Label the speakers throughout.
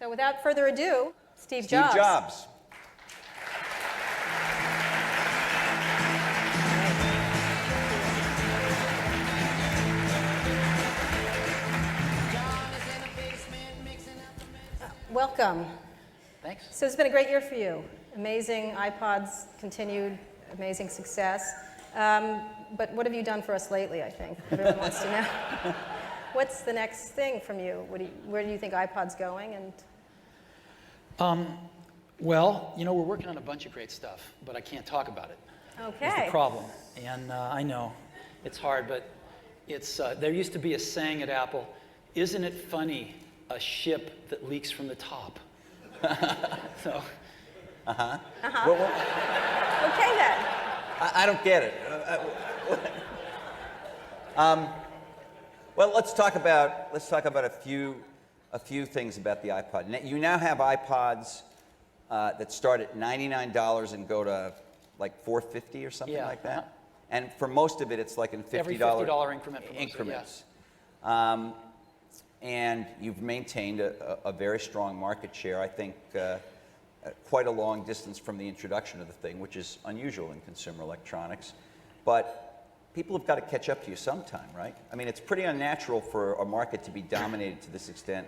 Speaker 1: So without further ado, Steve
Speaker 2: Steve
Speaker 1: Jobs.
Speaker 2: Jobs.
Speaker 1: Welcome.
Speaker 3: Thanks.
Speaker 1: So it's been a great year for you. Amazing iPods, continued amazing success. But what have you done for us lately, I think? Everyone wants to know. What's the next thing from you? Where do you think iPod's going? And
Speaker 3: Well, you know, we're working on a bunch of great stuff, but I can't talk about it.
Speaker 1: okay.
Speaker 3: That's the problem. And I know it's hard, but it's there used to be a saying at Apple, isn't it funny, a ship that leaks from the top? So.
Speaker 1: Okay then.
Speaker 2: I don't get it. Well, let's talk about a few things about the iPod. You now have iPods that start at $99 and go to like $450 or something like that.
Speaker 3: Uh-huh.
Speaker 2: And for most of it, it's like in $50
Speaker 3: Every $50 increment for most of it,
Speaker 2: increments. And you've maintained a very strong market share. I think quite a long distance from the introduction of the thing, which is unusual in consumer electronics. But people have got to catch up to you sometime, right? I mean, it's pretty unnatural for a market to be dominated to this extent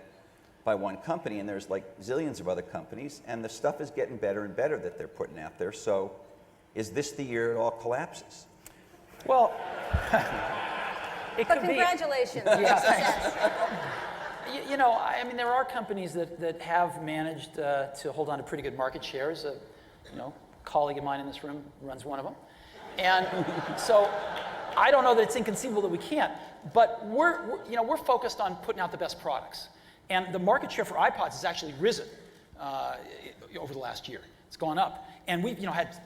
Speaker 2: by one company, and there's like zillions of other companies, and the stuff is getting better and better that they're putting out there. So is this the year it all collapses?
Speaker 3: Well, it
Speaker 1: But
Speaker 3: could be.
Speaker 1: congratulations.
Speaker 3: You know, I mean, there are companies that have managed to hold on to pretty good market shares. A colleague of mine in this room runs one of them. And so I don't know that it's inconceivable that we can't, but we're focused on putting out the best products. And the market share for iPods has actually risen over the last year. It's gone up. And we've had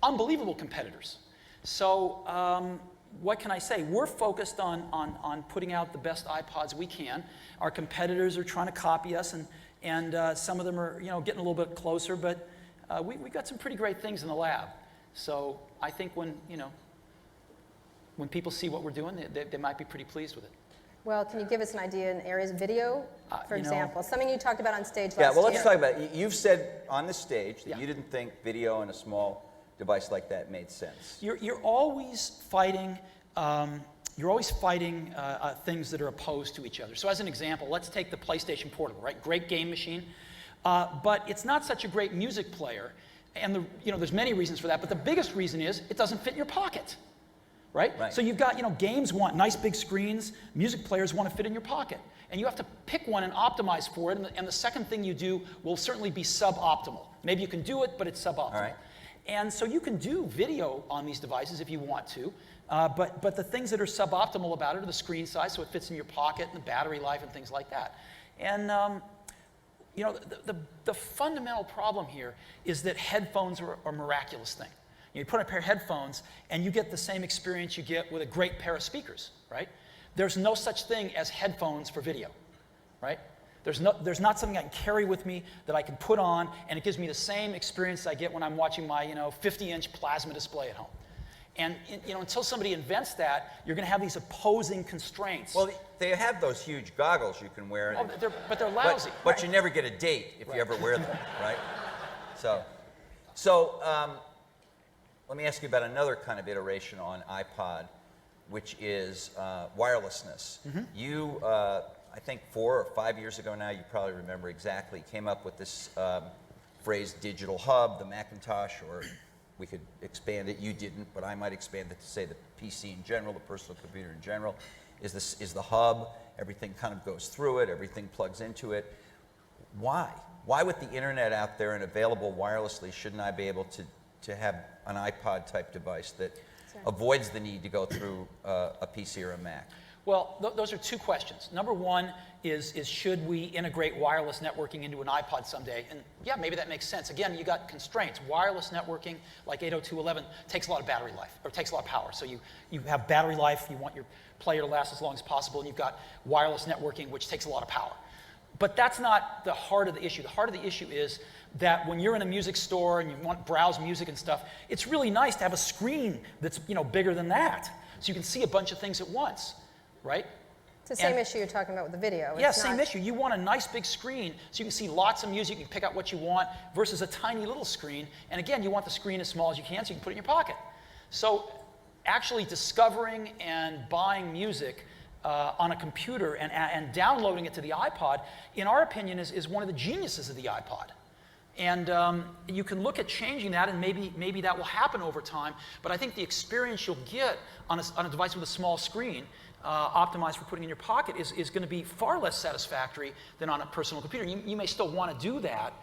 Speaker 3: unbelievable competitors. So what can I say? We're focused on putting out the best iPods we can. Our competitors are trying to copy us, and some of them are getting a little bit closer, but we've got some pretty great things in the lab. So I think when people see what we're doing, they might be pretty pleased with it.
Speaker 1: Well, can you give us an idea in areas of video, for example? Something you talked about on stage last
Speaker 2: Yeah, well,
Speaker 1: year.
Speaker 2: let's talk about it. You've said on the stage that
Speaker 3: Yeah.
Speaker 2: you didn't think video in a small device like that made sense.
Speaker 3: You're always fighting. Things that are opposed to each other. So as an example, let's take the PlayStation Portable, right? Great game machine, but it's not such a great music player. And there's many reasons for that, but the biggest reason is it doesn't fit in your pocket, right? So you've got, games want nice big screens, music players want to fit in your pocket. And you have to pick one and optimize for it, and the second thing you do will certainly be suboptimal. Maybe you can do it, but it's suboptimal.
Speaker 2: All right.
Speaker 3: And so you can do video on these devices if you want to, but the things that are suboptimal about it are the screen size, so it fits in your pocket, and the battery life, and things like that. And the fundamental problem here is that headphones are a miraculous thing. You put on a pair of headphones, and you get the same experience you get with a great pair of speakers, right? There's no such thing as headphones for video, right? There's not something I can carry with me that I can put on, and it gives me the same experience I get when I'm watching my 50-inch plasma display at home. And until somebody invents that, you're going to have these opposing constraints.
Speaker 2: Well, they have those huge goggles you can wear.
Speaker 3: But they're lousy.
Speaker 2: But you never get a date if you ever wear them, right? So let me ask you about another kind of iteration on iPod, which is wirelessness.
Speaker 3: Mm-hmm.
Speaker 2: You, I think 4 or 5 years ago now, you probably remember exactly, came up with this phrase digital hub, the Macintosh, or we could expand it. You didn't, but I might expand it to say the PC in general, the personal computer in general, is the hub. Everything kind of goes through it. Everything plugs into it. Why? Why with the internet out there and available wirelessly, shouldn't I be able to have an iPod-type device that avoids the need to go through a PC or a Mac?
Speaker 3: Well, those are two questions. Number one is should we integrate wireless networking into an iPod someday? And yeah, maybe that makes sense. Again, you got constraints. Wireless networking, like 802.11, takes a lot of battery life, or takes a lot of power. So you have battery life, you want your player to last as long as possible, and you've got wireless networking, which takes a lot of power. But that's not the heart of the issue. The heart of the issue is that when you're in a music store and you want to browse music and stuff, it's really nice to have a screen that's bigger than that, so you can see a bunch of things at once, right?
Speaker 1: It's the same issue you're talking about with the video.
Speaker 3: Yeah,
Speaker 1: It's
Speaker 3: same
Speaker 1: not-
Speaker 3: issue. You want a nice big screen so you can see lots of music, you can pick out what you want, versus a tiny little screen. And again, you want the screen as small as you can so you can put it in your pocket. So actually discovering and buying music on a computer and downloading it to the iPod, in our opinion, is one of the geniuses of the iPod. And you can look at changing that, and maybe that will happen over time. But I think the experience you'll get on a device with a small screen, optimized for putting in your pocket, is going to be far less satisfactory than on a personal computer. You may still want to do that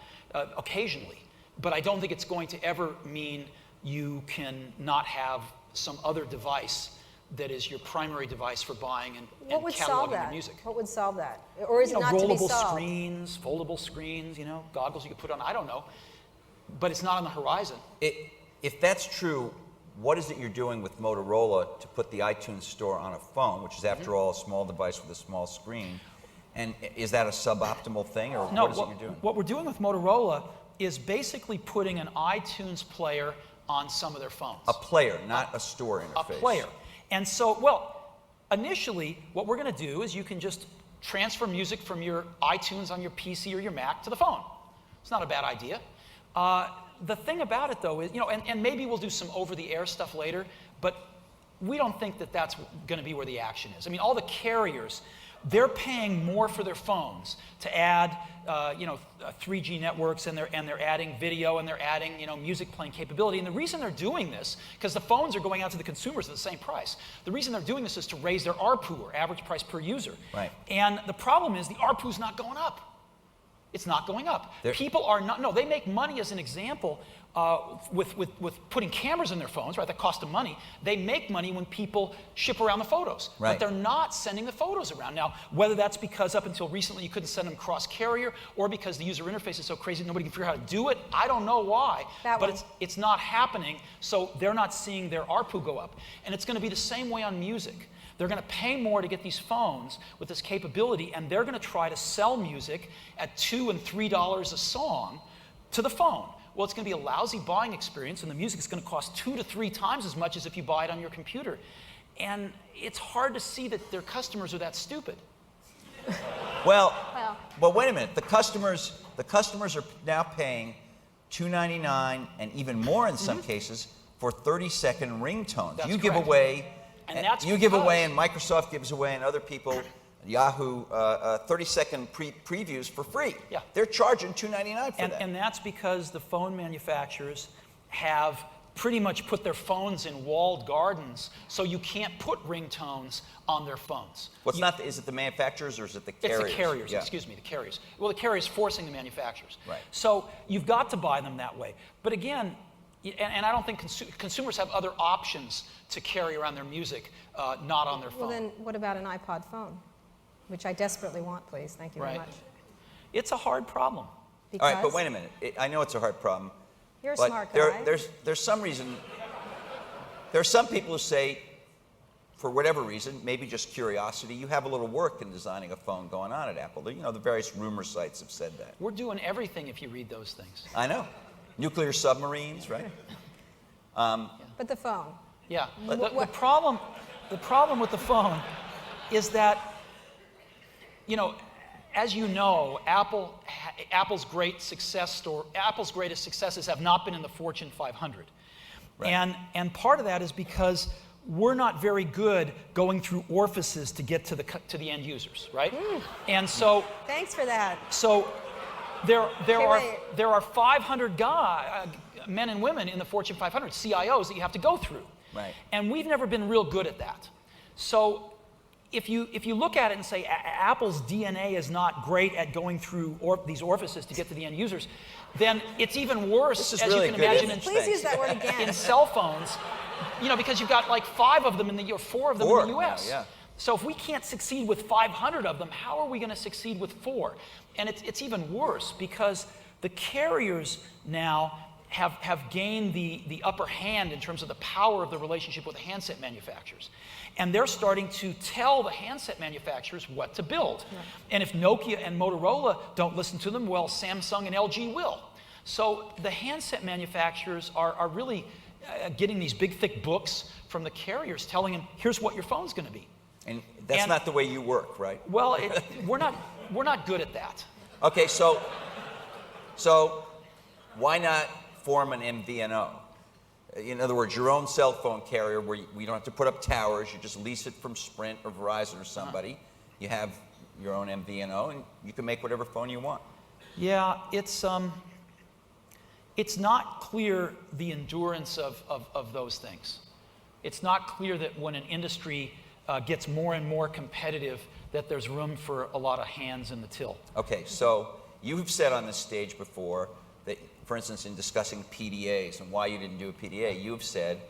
Speaker 3: occasionally, but I don't think it's going to ever mean you can not have some other device that is your primary device for buying and
Speaker 1: What would solve
Speaker 3: cataloging your
Speaker 1: that?
Speaker 3: music.
Speaker 1: What would solve that? Or is it not to be
Speaker 3: rollable
Speaker 1: solved?
Speaker 3: screens, foldable screens, goggles you could put on, I don't know. But it's not on the horizon.
Speaker 2: If that's true, what is it you're doing with Motorola to put the iTunes Store on a phone, which is, after all, a small device with a small screen? And is that a suboptimal thing, or
Speaker 3: No,
Speaker 2: what is it you're doing?
Speaker 3: what we're doing with Motorola is basically putting an iTunes player on some of their phones.
Speaker 2: A player, not a store interface.
Speaker 3: A player. And so, well, initially, what we're going to do is you can just transfer music from your iTunes on your PC or your Mac to the phone. It's not a bad idea. The thing about it, though, is, and maybe we'll do some over-the-air stuff later, but we don't think that that's going to be where the action is. I mean, all the carriers, they're paying more for their phones to add, 3G networks, and they're adding video, and they're adding, music playing capability. And the reason they're doing this, because the phones are going out to the consumers at the same price. The reason they're doing this is to raise their ARPU, or average price per user.
Speaker 2: Right.
Speaker 3: And the problem is the ARPU's not going up. It's not going up. People are not, no, they make money, as an example, with putting cameras in their phones, right? That cost them money. They make money when people ship around the photos.
Speaker 2: Right.
Speaker 3: But they're not sending the photos around. Now, whether that's because up until recently you couldn't send them cross-carrier, or because the user interface is so crazy nobody can figure out how to do it, I don't know why. But it's not happening, so they're not seeing their ARPU go up. And it's going to be the same way on music. They're going to pay more to get these phones with this capability, and they're going to try to sell music at $2 and $3 a song to the phone. Well, it's going to be a lousy buying experience, and the music is going to cost 2 to 3 times as much as if you buy it on your computer. And it's hard to see that their customers are that stupid.
Speaker 2: Well, wait a minute. The customers are now paying $2.99 and even more in some cases for 30-second ringtones.
Speaker 3: That's
Speaker 2: You give
Speaker 3: correct.
Speaker 2: away,
Speaker 3: And that's
Speaker 2: you give away,
Speaker 3: because-
Speaker 2: and Microsoft gives away, and other people, Yahoo, 30-second previews for free.
Speaker 3: Yeah.
Speaker 2: They're charging $2.99 for that.
Speaker 3: And that's because the phone manufacturers have pretty much put their phones in walled gardens, so you can't put ringtones on their phones.
Speaker 2: Is it the manufacturers, or is it the carriers?
Speaker 3: It's the carriers,
Speaker 2: Yeah.
Speaker 3: excuse me, the carriers. Well, the carriers forcing the manufacturers.
Speaker 2: Right.
Speaker 3: So you've got to buy them that way. But again, and I don't think consumers have other options to carry around their music, not on their phone.
Speaker 1: Well, then what about an iPod phone? Which I desperately want, please. Thank you very
Speaker 3: Right.
Speaker 1: much.
Speaker 3: It's a hard problem.
Speaker 1: Because
Speaker 2: All right, but wait a minute. I know it's a hard problem.
Speaker 1: you're a
Speaker 2: But
Speaker 1: smart guy.
Speaker 2: there's some reason. There are some people who say, for whatever reason, maybe just curiosity, you have a little work in designing a phone going on at Apple. The various rumor sites have said that.
Speaker 3: We're doing everything if you read those things.
Speaker 2: I know. Nuclear submarines, right?
Speaker 1: But the phone.
Speaker 3: Yeah. The problem with the phone is that, as you know, Apple's greatest successes have not been in the Fortune 500.
Speaker 2: Right.
Speaker 3: And part of that is because we're not very good going through orifices to get to the end users, right? And so
Speaker 1: Thanks for that.
Speaker 3: So there
Speaker 1: wait.
Speaker 3: are 500 men and women in the Fortune 500, CIOs, that you have to go through.
Speaker 2: Right.
Speaker 3: And we've never been real good at that. So if you look at it and say Apple's DNA is not great at going through these orifices to get to the end users, then it's even worse,
Speaker 2: This is
Speaker 3: as
Speaker 2: really
Speaker 3: you can
Speaker 2: good
Speaker 3: imagine,
Speaker 2: image.
Speaker 1: Please use that word again.
Speaker 3: in cell phones, because you've got like 5 of them or 4 of them
Speaker 2: Four
Speaker 3: in the U.S.
Speaker 2: now, yeah.
Speaker 3: So if we can't succeed with 500 of them, how are we going to succeed with 4? And it's even worse because the carriers now have gained the upper hand in terms of the power of the relationship with the handset manufacturers. And they're starting to tell the handset manufacturers what to build. Yeah. And if Nokia and Motorola don't listen to them, well, Samsung and LG will. So the handset manufacturers are really getting these big, thick books from the carriers telling them, here's what your phone's going to be.
Speaker 2: And that's
Speaker 3: And-
Speaker 2: not the way you work, right?
Speaker 3: Well, we're not good at that.
Speaker 2: Okay, so why not form an MVNO? In other words, your own cell phone carrier where we don't have to put up towers. You just lease it from Sprint or Verizon or somebody. You have your own MVNO, and you can make whatever phone you want.
Speaker 3: Yeah, it's not clear the endurance of those things. It's not clear that when an industry gets more and more competitive, that there's room for a lot of hands in the till.
Speaker 2: Okay, so you've said on this stage before that, for instance, in discussing PDAs and why you didn't do a PDA, you've said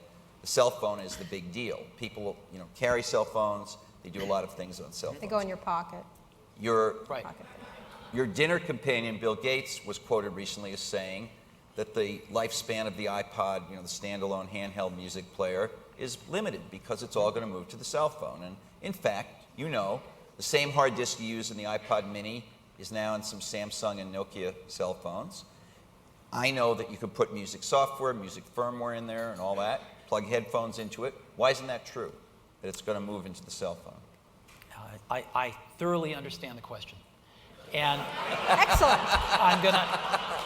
Speaker 2: the cell phone is the big deal. People, carry cell phones. They do a lot of things on cell phones.
Speaker 1: They go in your pocket.
Speaker 3: Right.
Speaker 1: Pocket.
Speaker 2: Your dinner companion, Bill Gates, was quoted recently as saying that the lifespan of the iPod, the standalone handheld music player, is limited because it's all going to move to the cell phone. And in fact, the same hard disk you use in the iPod mini is now in some Samsung and Nokia cell phones. I know that you can put music software, music firmware in there and all that, plug headphones into it. Why isn't that true, that it's going to move into the cell phone?
Speaker 3: I thoroughly understand the question. And
Speaker 1: Excellent.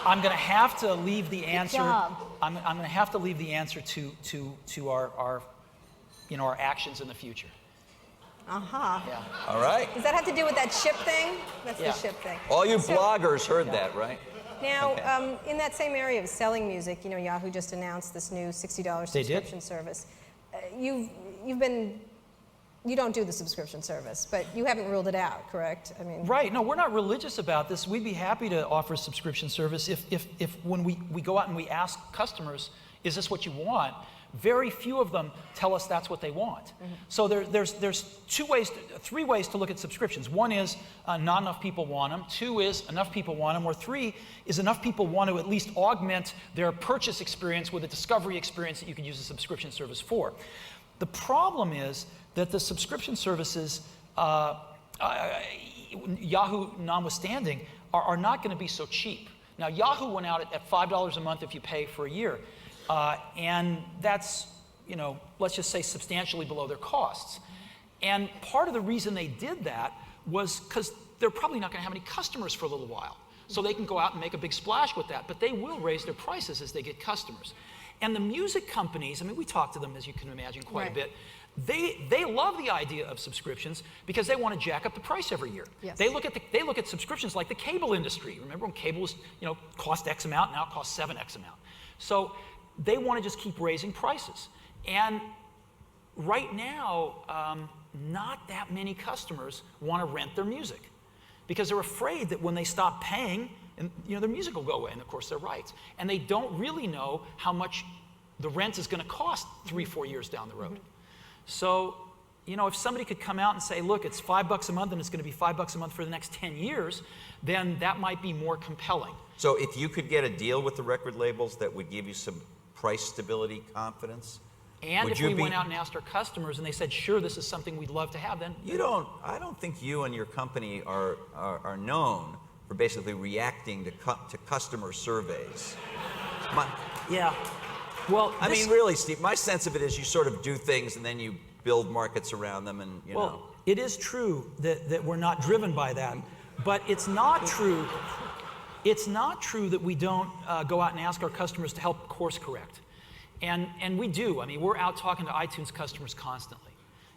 Speaker 3: I'm gonna have to leave the answer.
Speaker 1: job.
Speaker 3: I'm gonna have to leave the answer to our actions in the future.
Speaker 1: Uh-huh.
Speaker 3: Yeah.
Speaker 2: All right.
Speaker 1: Does that have to do with that ship thing? That's
Speaker 3: Yeah.
Speaker 1: the ship thing.
Speaker 2: All you
Speaker 1: So-
Speaker 2: bloggers heard that, right?
Speaker 1: Now,
Speaker 2: Okay.
Speaker 1: in that same area of selling music, Yahoo just announced this new $60
Speaker 3: They did.
Speaker 1: subscription service. You don't do the subscription service, but you haven't ruled it out, correct? I mean,
Speaker 3: Right. No, we're not religious about this. We'd be happy to offer a subscription service if when we go out and we ask customers, is this what you want? Very few of them tell us that's what they want.
Speaker 1: Mm-hmm.
Speaker 3: So there's three ways to look at subscriptions. One is not enough people want them. Two is enough people want them. Or three is enough people want to at least augment their purchase experience with a discovery experience that you can use a subscription service for. The problem is that the subscription services, Yahoo notwithstanding, are not going to be so cheap. Now, Yahoo went out at $5 a month if you pay for a year. And that's, let's just say substantially below their costs. And part of the reason they did that was because they're probably not going to have any customers for a little while. So they can go out and make a big splash with that, but they will raise their prices as they get customers. And the music companies, we talk to them, as you can imagine, quite
Speaker 1: Right.
Speaker 3: a bit. They love the idea of subscriptions because they want to jack up the price every year.
Speaker 1: Yes.
Speaker 3: They look at subscriptions like the cable industry. Remember when cable was, cost X amount, now it costs 7X amount. So they want to just keep raising prices. And right now, not that many customers want to rent their music because they're afraid that when they stop paying, and their music will go away, and of course they're right. And they don't really know how much the rent is going to cost 3-4 years down the road. So, if somebody could come out and say, look, it's $5 a month and it's going to be $5 a month for the next 10 years, then that might be more compelling.
Speaker 2: So if you could get a deal with the record labels that would give you some price stability confidence,
Speaker 3: And
Speaker 2: would
Speaker 3: if
Speaker 2: you
Speaker 3: we
Speaker 2: be-
Speaker 3: went out and asked our customers and they said, sure, this is something we'd love to have, then
Speaker 2: I don't think you and your company are known for basically reacting to customer surveys.
Speaker 3: yeah. Well,
Speaker 2: I mean, really, Steve, my sense of it is you sort of do things and then you build markets around them and,
Speaker 3: well, it is true that we're not driven by that, but it's not true. It's not true that we don't go out and ask our customers to help course correct. And we do. We're out talking to iTunes customers constantly.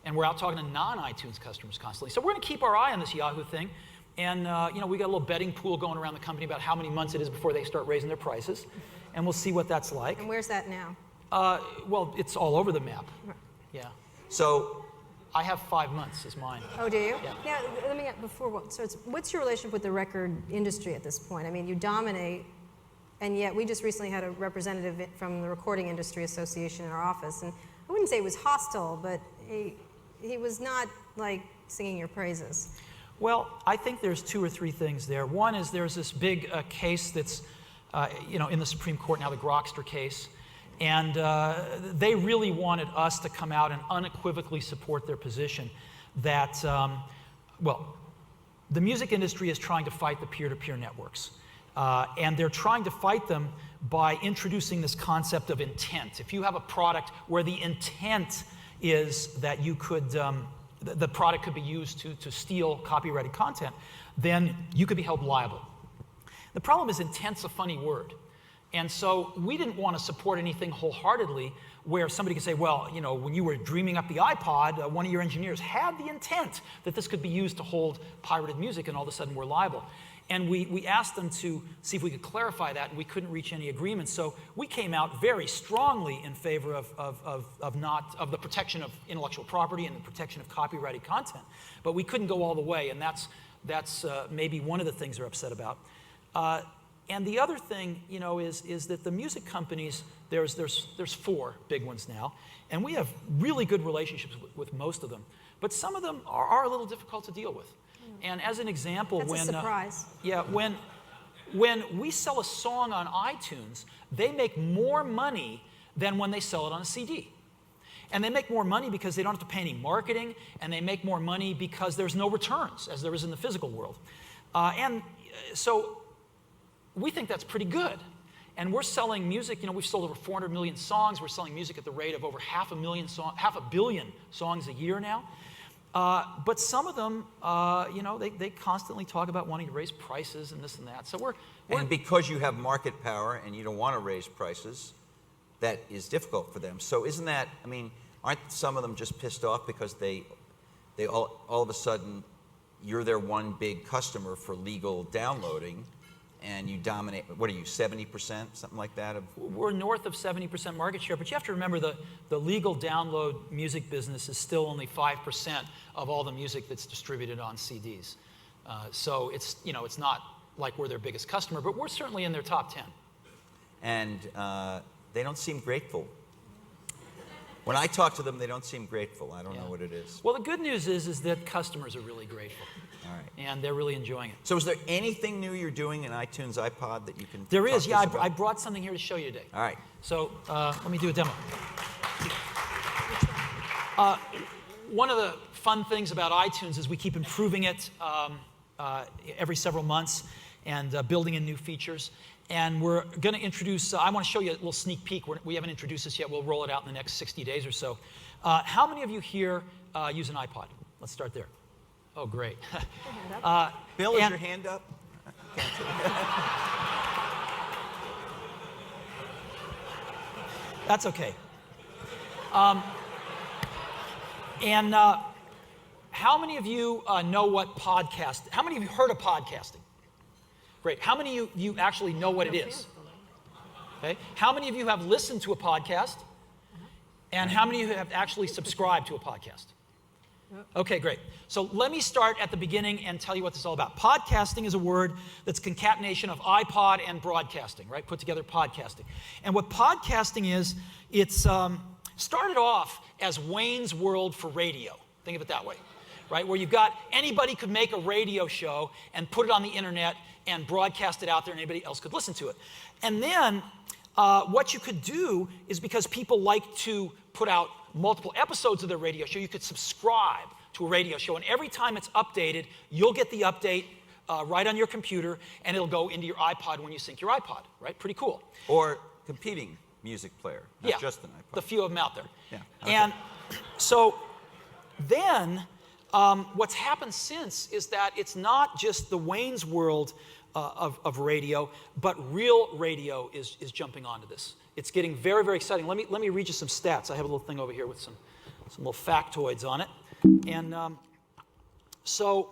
Speaker 3: And we're out talking to non-iTunes customers constantly. So we're going to keep our eye on this Yahoo thing. And, we got a little betting pool going around the company about how many months it is before they start raising their prices. And we'll see what that's like.
Speaker 1: and where's that now?
Speaker 3: Well, it's all over the map. Yeah.
Speaker 2: So
Speaker 3: I have 5 months as mine.
Speaker 1: Oh, do you?
Speaker 3: Yeah.
Speaker 1: Now, let me what's your relationship with the record industry at this point? You dominate, and yet we just recently had a representative from the Recording Industry Association in our office, and I wouldn't say he was hostile, but he was not like singing your praises.
Speaker 3: Well, I think there's 2 or 3 things there. One is there's this big case that's, in the Supreme Court now, the Grokster case, and they really wanted us to come out and unequivocally support their position that, the music industry is trying to fight the peer-to-peer networks, and they're trying to fight them by introducing this concept of intent. If you have a product where the intent is that you could the product could be used to steal copyrighted content, then you could be held liable. The problem is intent's a funny word. And so we didn't want to support anything wholeheartedly where somebody could say, well, you know, when you were dreaming up the iPod, one of your engineers had the intent that this could be used to hold pirated music, and all of a sudden we're liable. And we asked them to see if we could clarify that, and we couldn't reach any agreement. So we came out very strongly in favor of the protection of intellectual property and the protection of copyrighted content. But we couldn't go all the way, and that's maybe one of the things they're upset about. And the other thing, you know, is that the music companies, there's 4 big ones now, and we have really good relationships with most of them. But some of them are a little difficult to deal with. And as an example,
Speaker 1: That's a surprise.
Speaker 3: when we sell a song on iTunes, they make more money than when they sell it on a CD. And they make more money because they don't have to pay any marketing, and they make more money because there's no returns, as there is in the physical world. So we think that's pretty good. And we're selling music, you know, we've sold over 400 million songs. We're selling music at the rate of over half a billion songs a year now. But some of them, you know, they constantly talk about wanting to raise prices and this and that. So
Speaker 2: and because you have market power and you don't want to raise prices, that is difficult for them. So isn't that, I mean, aren't some of them just pissed off because they all of a sudden, you're their one big customer for legal downloading, and you dominate, what are you, 70%, something like that?
Speaker 3: We're north of 70% market share, but you have to remember the legal download music business is still only 5% of all the music that's distributed on CDs. So it's, you know, it's not like we're their biggest customer, but we're certainly in their top 10.
Speaker 2: And they don't seem grateful. When I talk to them, they don't seem grateful. I don't know what it is.
Speaker 3: Well, the good news is that customers are really grateful.
Speaker 2: All right.
Speaker 3: And they're really enjoying it.
Speaker 2: So is there anything new you're doing in iTunes iPod that you can
Speaker 3: There
Speaker 2: talk
Speaker 3: is,
Speaker 2: to
Speaker 3: yeah.
Speaker 2: us about?
Speaker 3: I brought something here to show you today.
Speaker 2: All right.
Speaker 3: So let me do a demo. One of the fun things about iTunes is we keep improving it every several months and building in new features. And we're going to introduce, I want to show you a little sneak peek. We haven't introduced this yet. We'll roll it out in the next 60 days or so. How many of you here use an iPod? Let's start there. Oh, great.
Speaker 2: Bill, is your hand up?
Speaker 3: That's okay. How many of you know what podcast, how many of you heard of podcasting? Great. How many of you actually know what it is? Okay. How many of you have listened to a podcast? And how many of you have actually subscribed to a podcast? Okay, great. So let me start at the beginning and tell you what this is all about. Podcasting is a word that's concatenation of iPod and broadcasting, right? Put together podcasting. And what podcasting is, it's started off as Wayne's World for radio. Think of it that way, right? Where you've got anybody could make a radio show and put it on the internet and broadcast it out there and anybody else could listen to it. And then what you could do is, because people like to put out multiple episodes of their radio show, you could subscribe to a radio show, and every time it's updated, you'll get the update right on your computer, and it'll go into your iPod when you sync your iPod, right? Pretty cool.
Speaker 2: Or competing music player, not just an iPod.
Speaker 3: The few of them out there.
Speaker 2: Yeah. Okay.
Speaker 3: And so then what's happened since is that it's not just the Wayne's World of radio, but real radio is jumping onto this. It's getting very, very exciting. Let me read you some stats. I have a little thing over here with some little factoids on it. And so,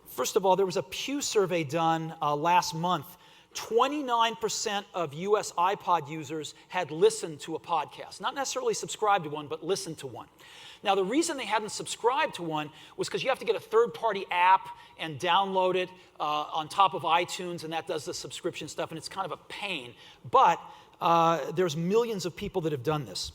Speaker 3: first of all, there was a Pew survey done last month. 29% of US iPod users had listened to a podcast. Not necessarily subscribed to one, but listened to one. Now, the reason they hadn't subscribed to one was because you have to get a third-party app and download it on top of iTunes, and that does the subscription stuff, and it's kind of a pain. But there's millions of people that have done this.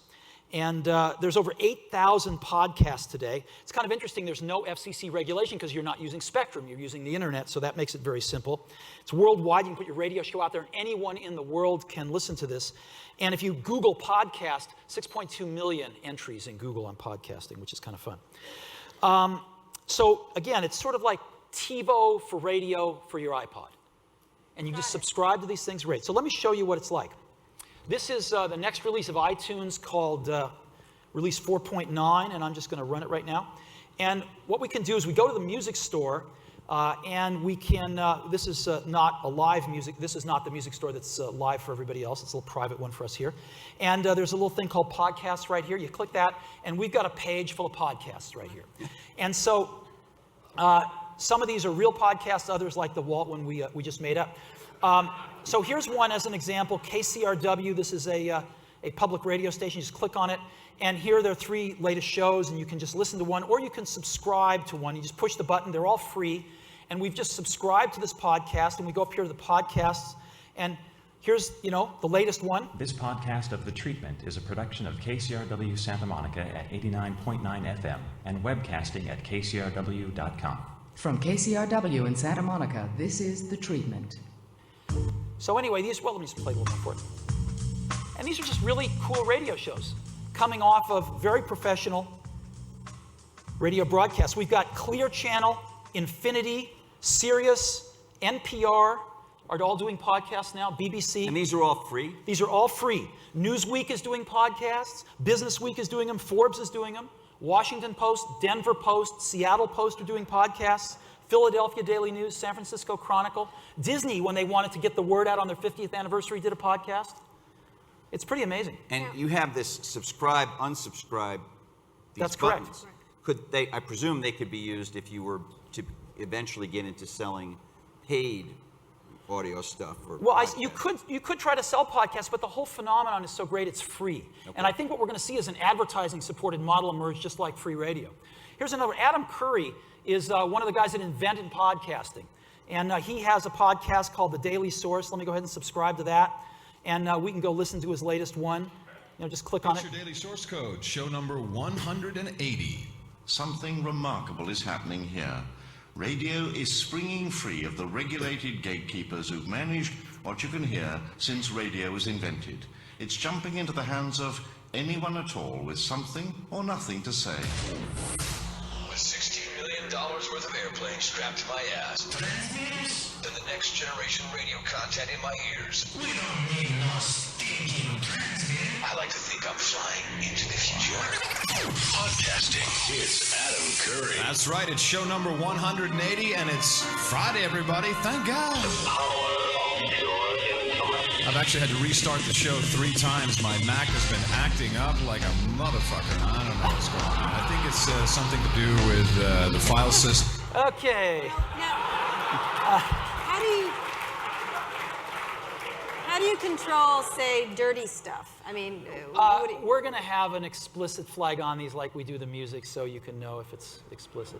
Speaker 3: And there's over 8,000 podcasts today. It's kind of interesting. There's no FCC regulation because you're not using Spectrum. You're using the internet, so that makes it very simple. It's worldwide. You can put your radio show out there, and anyone in the world can listen to this. And if you Google podcast, 6.2 million entries in Google on podcasting, which is kind of fun. So again, it's sort of like TiVo for radio for your iPod. And you just subscribe to these things. Great. So let me show you what it's like. This is the next release of iTunes called release 4.9, and I'm just going to run it right now. And what we can do is we go to the music store, and we can, this is not a live music, this is not the music store that's live for everybody else, it's a little private one for us here. And there's a little thing called podcasts right here, you click that, and we've got a page full of podcasts right here. And so, some of these are real podcasts, others like the Walt one we just made up. So here's one as an example, KCRW, this is a public radio station, you just click on it, and here there are 3 latest shows, and you can just listen to one, or you can subscribe to one. You just push the button, they're all free, and we've just subscribed to this podcast, and we go up here to the podcasts, and here's, the latest one.
Speaker 4: This podcast of The Treatment is a production of KCRW Santa Monica at 89.9 FM and webcasting at kcrw.com.
Speaker 5: From KCRW in Santa Monica, this is The Treatment.
Speaker 3: So anyway, let me just play a little more for it. And these are just really cool radio shows coming off of very professional radio broadcasts. We've got Clear Channel, Infinity, Sirius, NPR are all doing podcasts now, BBC.
Speaker 2: And these are all free?
Speaker 3: These are all free. Newsweek is doing podcasts. Business Week is doing them. Forbes is doing them. Washington Post, Denver Post, Seattle Post are doing podcasts. Philadelphia Daily News, San Francisco Chronicle. Disney, when they wanted to get the word out on their 50th anniversary, did a podcast. It's pretty amazing.
Speaker 2: And you have this subscribe, unsubscribe.
Speaker 3: That's correct.
Speaker 2: Buttons. Could they? I presume they could be used if you were to eventually get into selling paid audio stuff. Or
Speaker 3: well, you could try to sell podcasts, but the whole phenomenon is so great it's free. Okay. And I think what we're going to see is an advertising-supported model emerge, just like free radio. Here's another. Adam Curry is one of the guys that invented podcasting, and he has a podcast called The Daily Source. Let me go ahead and subscribe to that. And we can go listen to his latest one. Just click on it.
Speaker 6: Your daily source code, show number 180.
Speaker 7: Something remarkable is happening here. Radio is springing free of the regulated gatekeepers who've managed what you can hear since radio was invented. It's jumping into the hands of anyone at all with something or nothing to say.
Speaker 8: With $16 million worth of airplane strapped to my ass, and the next generation radio content in my ears. We don't need no stinking transmitter. I like to think I'm flying into the future. Podcasting. It's Adam Curry.
Speaker 6: That's right, it's show number 180, and it's Friday, everybody. Thank God. I've actually had to restart the show 3 times. My Mac has been acting up like a motherfucker. I don't know what's going on. I think it's something to do with the file system.
Speaker 3: Okay.
Speaker 1: Now, how do you control, say, dirty stuff? I mean,
Speaker 3: we're going to have an explicit flag on these like we do the music, so you can know if it's explicit.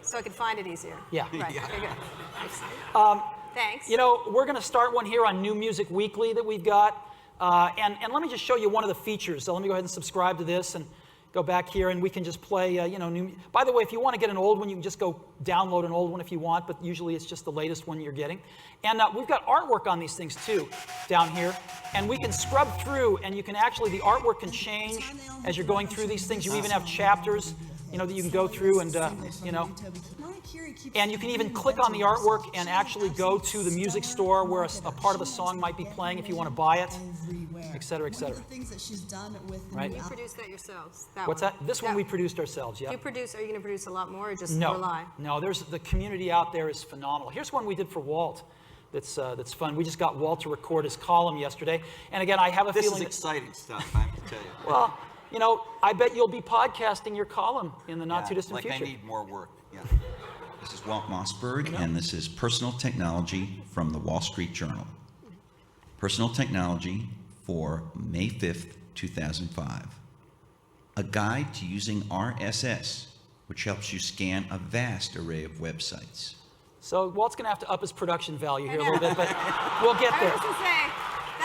Speaker 1: So I can find it easier.
Speaker 3: Yeah.
Speaker 1: Right.
Speaker 2: Yeah.
Speaker 1: Okay, good. Thanks.
Speaker 3: We're going to start one here on New Music Weekly that we've got. And let me just show you one of the features. So let me go ahead and subscribe to this and go back here, and we can just play, new. By the way, if you want to get an old one, you can just go download an old one if you want, but usually it's just the latest one you're getting. And we've got artwork on these things too, down here. And we can scrub through, and you can actually, the artwork can change as you're going through these things. You even have chapters, that you can go through and, And you can even click on the artwork and actually go to the music store where a part of a song might be playing if you want to buy it, et cetera, et cetera. Right?
Speaker 1: You produced that yourselves.
Speaker 3: What's that? This one we produced ourselves, yeah.
Speaker 1: Are you going to produce a lot more, or just
Speaker 3: No,
Speaker 1: rely?
Speaker 3: no. The community out there is phenomenal. Here's one we did for Walt. That's fun. We just got Walt to record his column yesterday, and again, I have a feeling
Speaker 2: This is exciting stuff, I have to tell you.
Speaker 3: Well, I bet you'll be podcasting your column in the not-too-distant future.
Speaker 2: I need more work, yeah.
Speaker 9: This is Walt Mossberg, and this is Personal Technology from the Wall Street Journal. Personal Technology for May 5th, 2005. A guide to using RSS, which helps you scan a vast array of websites.
Speaker 3: So Walt's going to have to up his production value here a little bit, but we'll get there.
Speaker 1: I was going to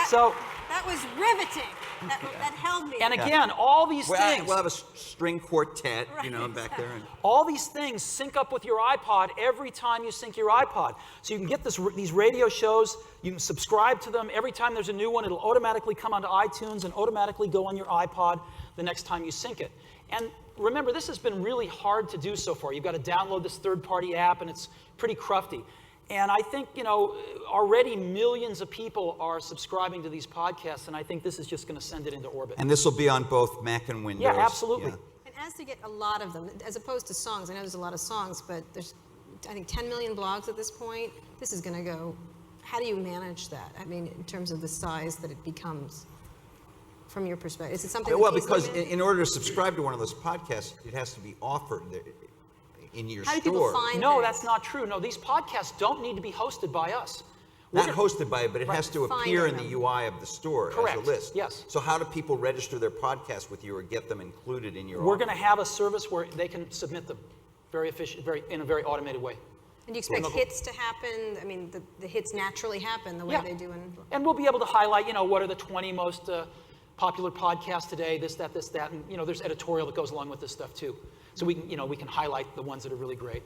Speaker 1: say, that was riveting. That held me.
Speaker 3: And again, all these things.
Speaker 2: We'll have a string quartet, back there. And
Speaker 3: all these things sync up with your iPod every time you sync your iPod. So you can get these radio shows, you can subscribe to them. Every time there's a new one, it'll automatically come onto iTunes and automatically go on your iPod the next time you sync it. And remember, this has been really hard to do so far. You've got to download this third-party app, and it's pretty crufty. And I think, already millions of people are subscribing to these podcasts, and I think this is just going to send it into orbit.
Speaker 2: And this will be on both Mac and Windows.
Speaker 3: Yeah, absolutely.
Speaker 2: Yeah.
Speaker 1: And as they get a lot of them, as opposed to songs, I know there's a lot of songs, but there's, I think, 10 million blogs at this point. This is going to go, how do you manage that? I mean, in terms of the size that it becomes, from your perspective? Is it something
Speaker 2: Well,
Speaker 1: that's
Speaker 2: because
Speaker 1: easily managed?
Speaker 2: in order to subscribe to one of those podcasts, it has to be offered in your
Speaker 1: How do
Speaker 2: store.
Speaker 1: people find
Speaker 3: No,
Speaker 1: things?
Speaker 3: that's not true. No, these podcasts don't need to be hosted by us.
Speaker 2: Not hosted by it, but it has to
Speaker 1: Find
Speaker 2: appear in
Speaker 1: them.
Speaker 2: the UI of the store
Speaker 3: Correct.
Speaker 2: as a list.
Speaker 3: Yes.
Speaker 2: So how do people register their podcast with you or get them included in your
Speaker 3: We're
Speaker 2: offer?
Speaker 3: going to have a service where they can submit them very efficient, in a very automated way.
Speaker 1: And do you expect hits to happen? I mean, the hits naturally happen the way
Speaker 3: Yeah.
Speaker 1: they do in...
Speaker 3: And we'll be able to highlight, what are the 20 most popular podcasts today, this, that, and, there's editorial that goes along with this stuff too. So we can, we can highlight the ones that are really great.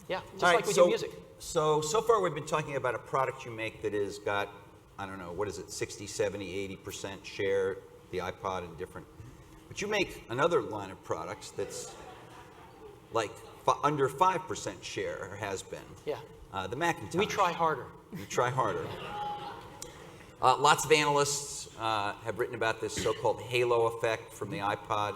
Speaker 3: Yeah, just
Speaker 2: All right,
Speaker 3: like we do music.
Speaker 2: So far we've been talking about a product you make that has got, I don't know, what is it, 60, 70, 80% share, the iPod and different. But you make another line of products that's like under 5% share, or has been.
Speaker 3: Yeah.
Speaker 2: The Macintosh.
Speaker 3: We try harder.
Speaker 2: You try harder. Lots of analysts have written about this so-called halo effect from the iPod.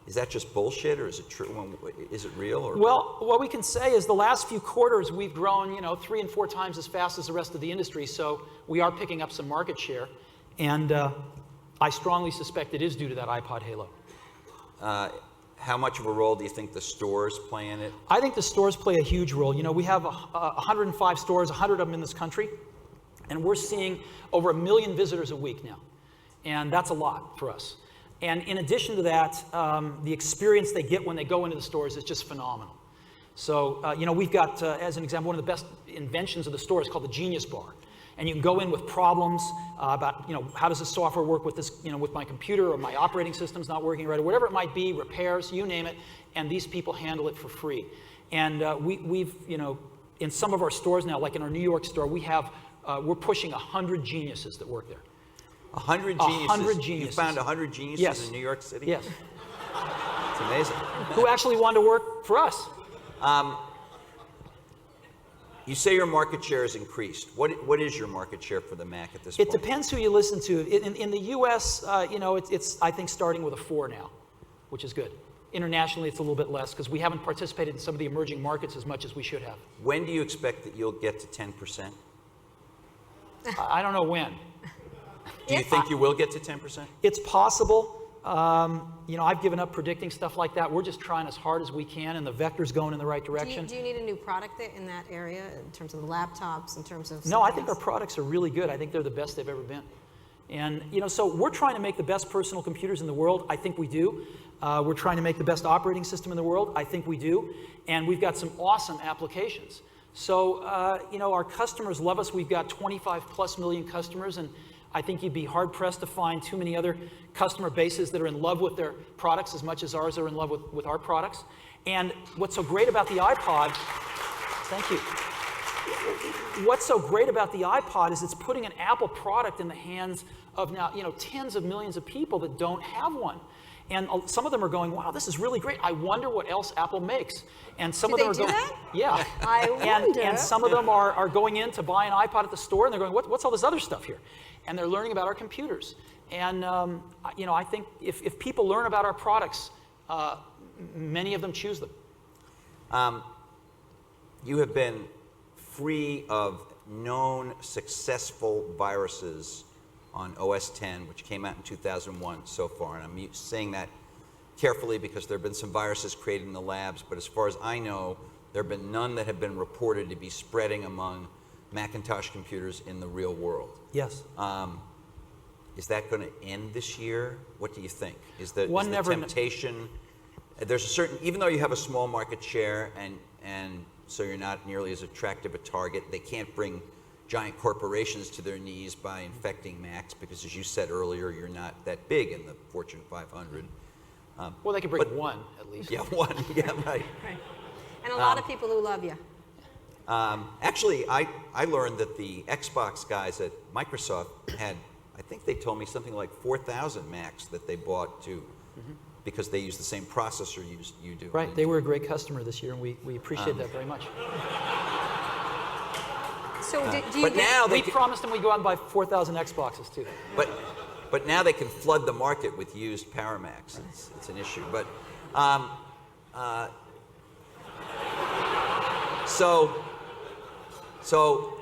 Speaker 2: Is that just bullshit, or is it true? Is it real? Or?
Speaker 3: Well, what we can say is the last few quarters we've grown, 3 and 4 times as fast as the rest of the industry. So we are picking up some market share, and I strongly suspect it is due to that iPod halo.
Speaker 2: How much of a role do you think the stores play in it?
Speaker 3: I think the stores play a huge role. We have 105 stores, 100 of them in this country, and we're seeing over 1 million visitors a week now, and that's a lot for us. And in addition to that, the experience they get when they go into the stores is just phenomenal. So, we've got, as an example, one of the best inventions of the store is called the Genius Bar. And you can go in with problems about, how does this software work with this, with my computer, or my operating system's not working right, or whatever it might be, repairs, you name it, and these people handle it for free. And we've, in some of our stores now, like in our New York store, we have, we're pushing 100 geniuses that work there.
Speaker 2: 100 geniuses?
Speaker 3: 100 geniuses.
Speaker 2: You found 100 geniuses
Speaker 3: Yes.
Speaker 2: in New York City?
Speaker 3: Yes.
Speaker 2: It's amazing.
Speaker 3: Who actually wanted to work for us.
Speaker 2: You say your market share has increased. What is your market share for the Mac at this point?
Speaker 3: It depends who you listen to. In the U.S., it's I think starting with a 4 now, which is good. Internationally, it's a little bit less because we haven't participated in some of the emerging markets as much as we should have.
Speaker 2: When do you expect that you'll get to 10%?
Speaker 3: I don't know when.
Speaker 2: Do you think you will get to 10%?
Speaker 3: It's possible. I've given up predicting stuff like that. We're just trying as hard as we can, and the vector's going in the right direction.
Speaker 1: Do you need a new product in that area in terms of the laptops, in terms of...
Speaker 3: No, I think
Speaker 1: something
Speaker 3: our
Speaker 1: else?
Speaker 3: products are really good. I think they're the best they've ever been. And, so we're trying to make the best personal computers in the world. I think we do. We're trying to make the best operating system in the world. I think we do. And we've got some awesome applications. So, our customers love us. We've got 25+ million customers, and I think you'd be hard-pressed to find too many other customer bases that are in love with their products as much as ours are in love with our products. And what's so great about the iPod, thank you. What's so great about the iPod is it's putting an Apple product in the hands of now, tens of millions of people that don't have one. And some of them are going, wow, this is really great. I wonder what else Apple makes. And some of them are
Speaker 1: they do
Speaker 3: going,
Speaker 1: that?
Speaker 3: yeah.
Speaker 1: I wonder.
Speaker 3: And some of them are going in to buy an iPod at the store, and they're going, what's all this other stuff here? And they're learning about our computers. And I think if people learn about our products, many of them choose them.
Speaker 2: You have been free of known successful viruses on OS X, which came out in 2001 so far. And I'm saying that carefully because there have been some viruses created in the labs, but as far as I know, there have been none that have been reported to be spreading among Macintosh computers in the real world.
Speaker 3: Yes.
Speaker 2: Is that going to end this year? What do you think? Is the temptation? There's a certain, even though you have a small market share and so you're not nearly as attractive a target, they can't bring giant corporations to their knees by infecting Macs because, as you said earlier, you're not that big in the Fortune 500.
Speaker 3: Well, they could bring one at least.
Speaker 2: Yeah, one. Yeah, right.
Speaker 1: Right. And a lot of people who love you.
Speaker 2: Actually, I learned that the Xbox guys at Microsoft had, I think they told me something like 4,000 Macs that they bought too, because they use the same processor you do.
Speaker 3: Right, they were a great customer this year, and we appreciate that very much.
Speaker 1: So do you
Speaker 2: But now
Speaker 3: We
Speaker 2: they can,
Speaker 3: promised them we'd go out and buy 4,000 Xboxes too.
Speaker 2: but now they can flood the market with used Paramax. It's an issue. But so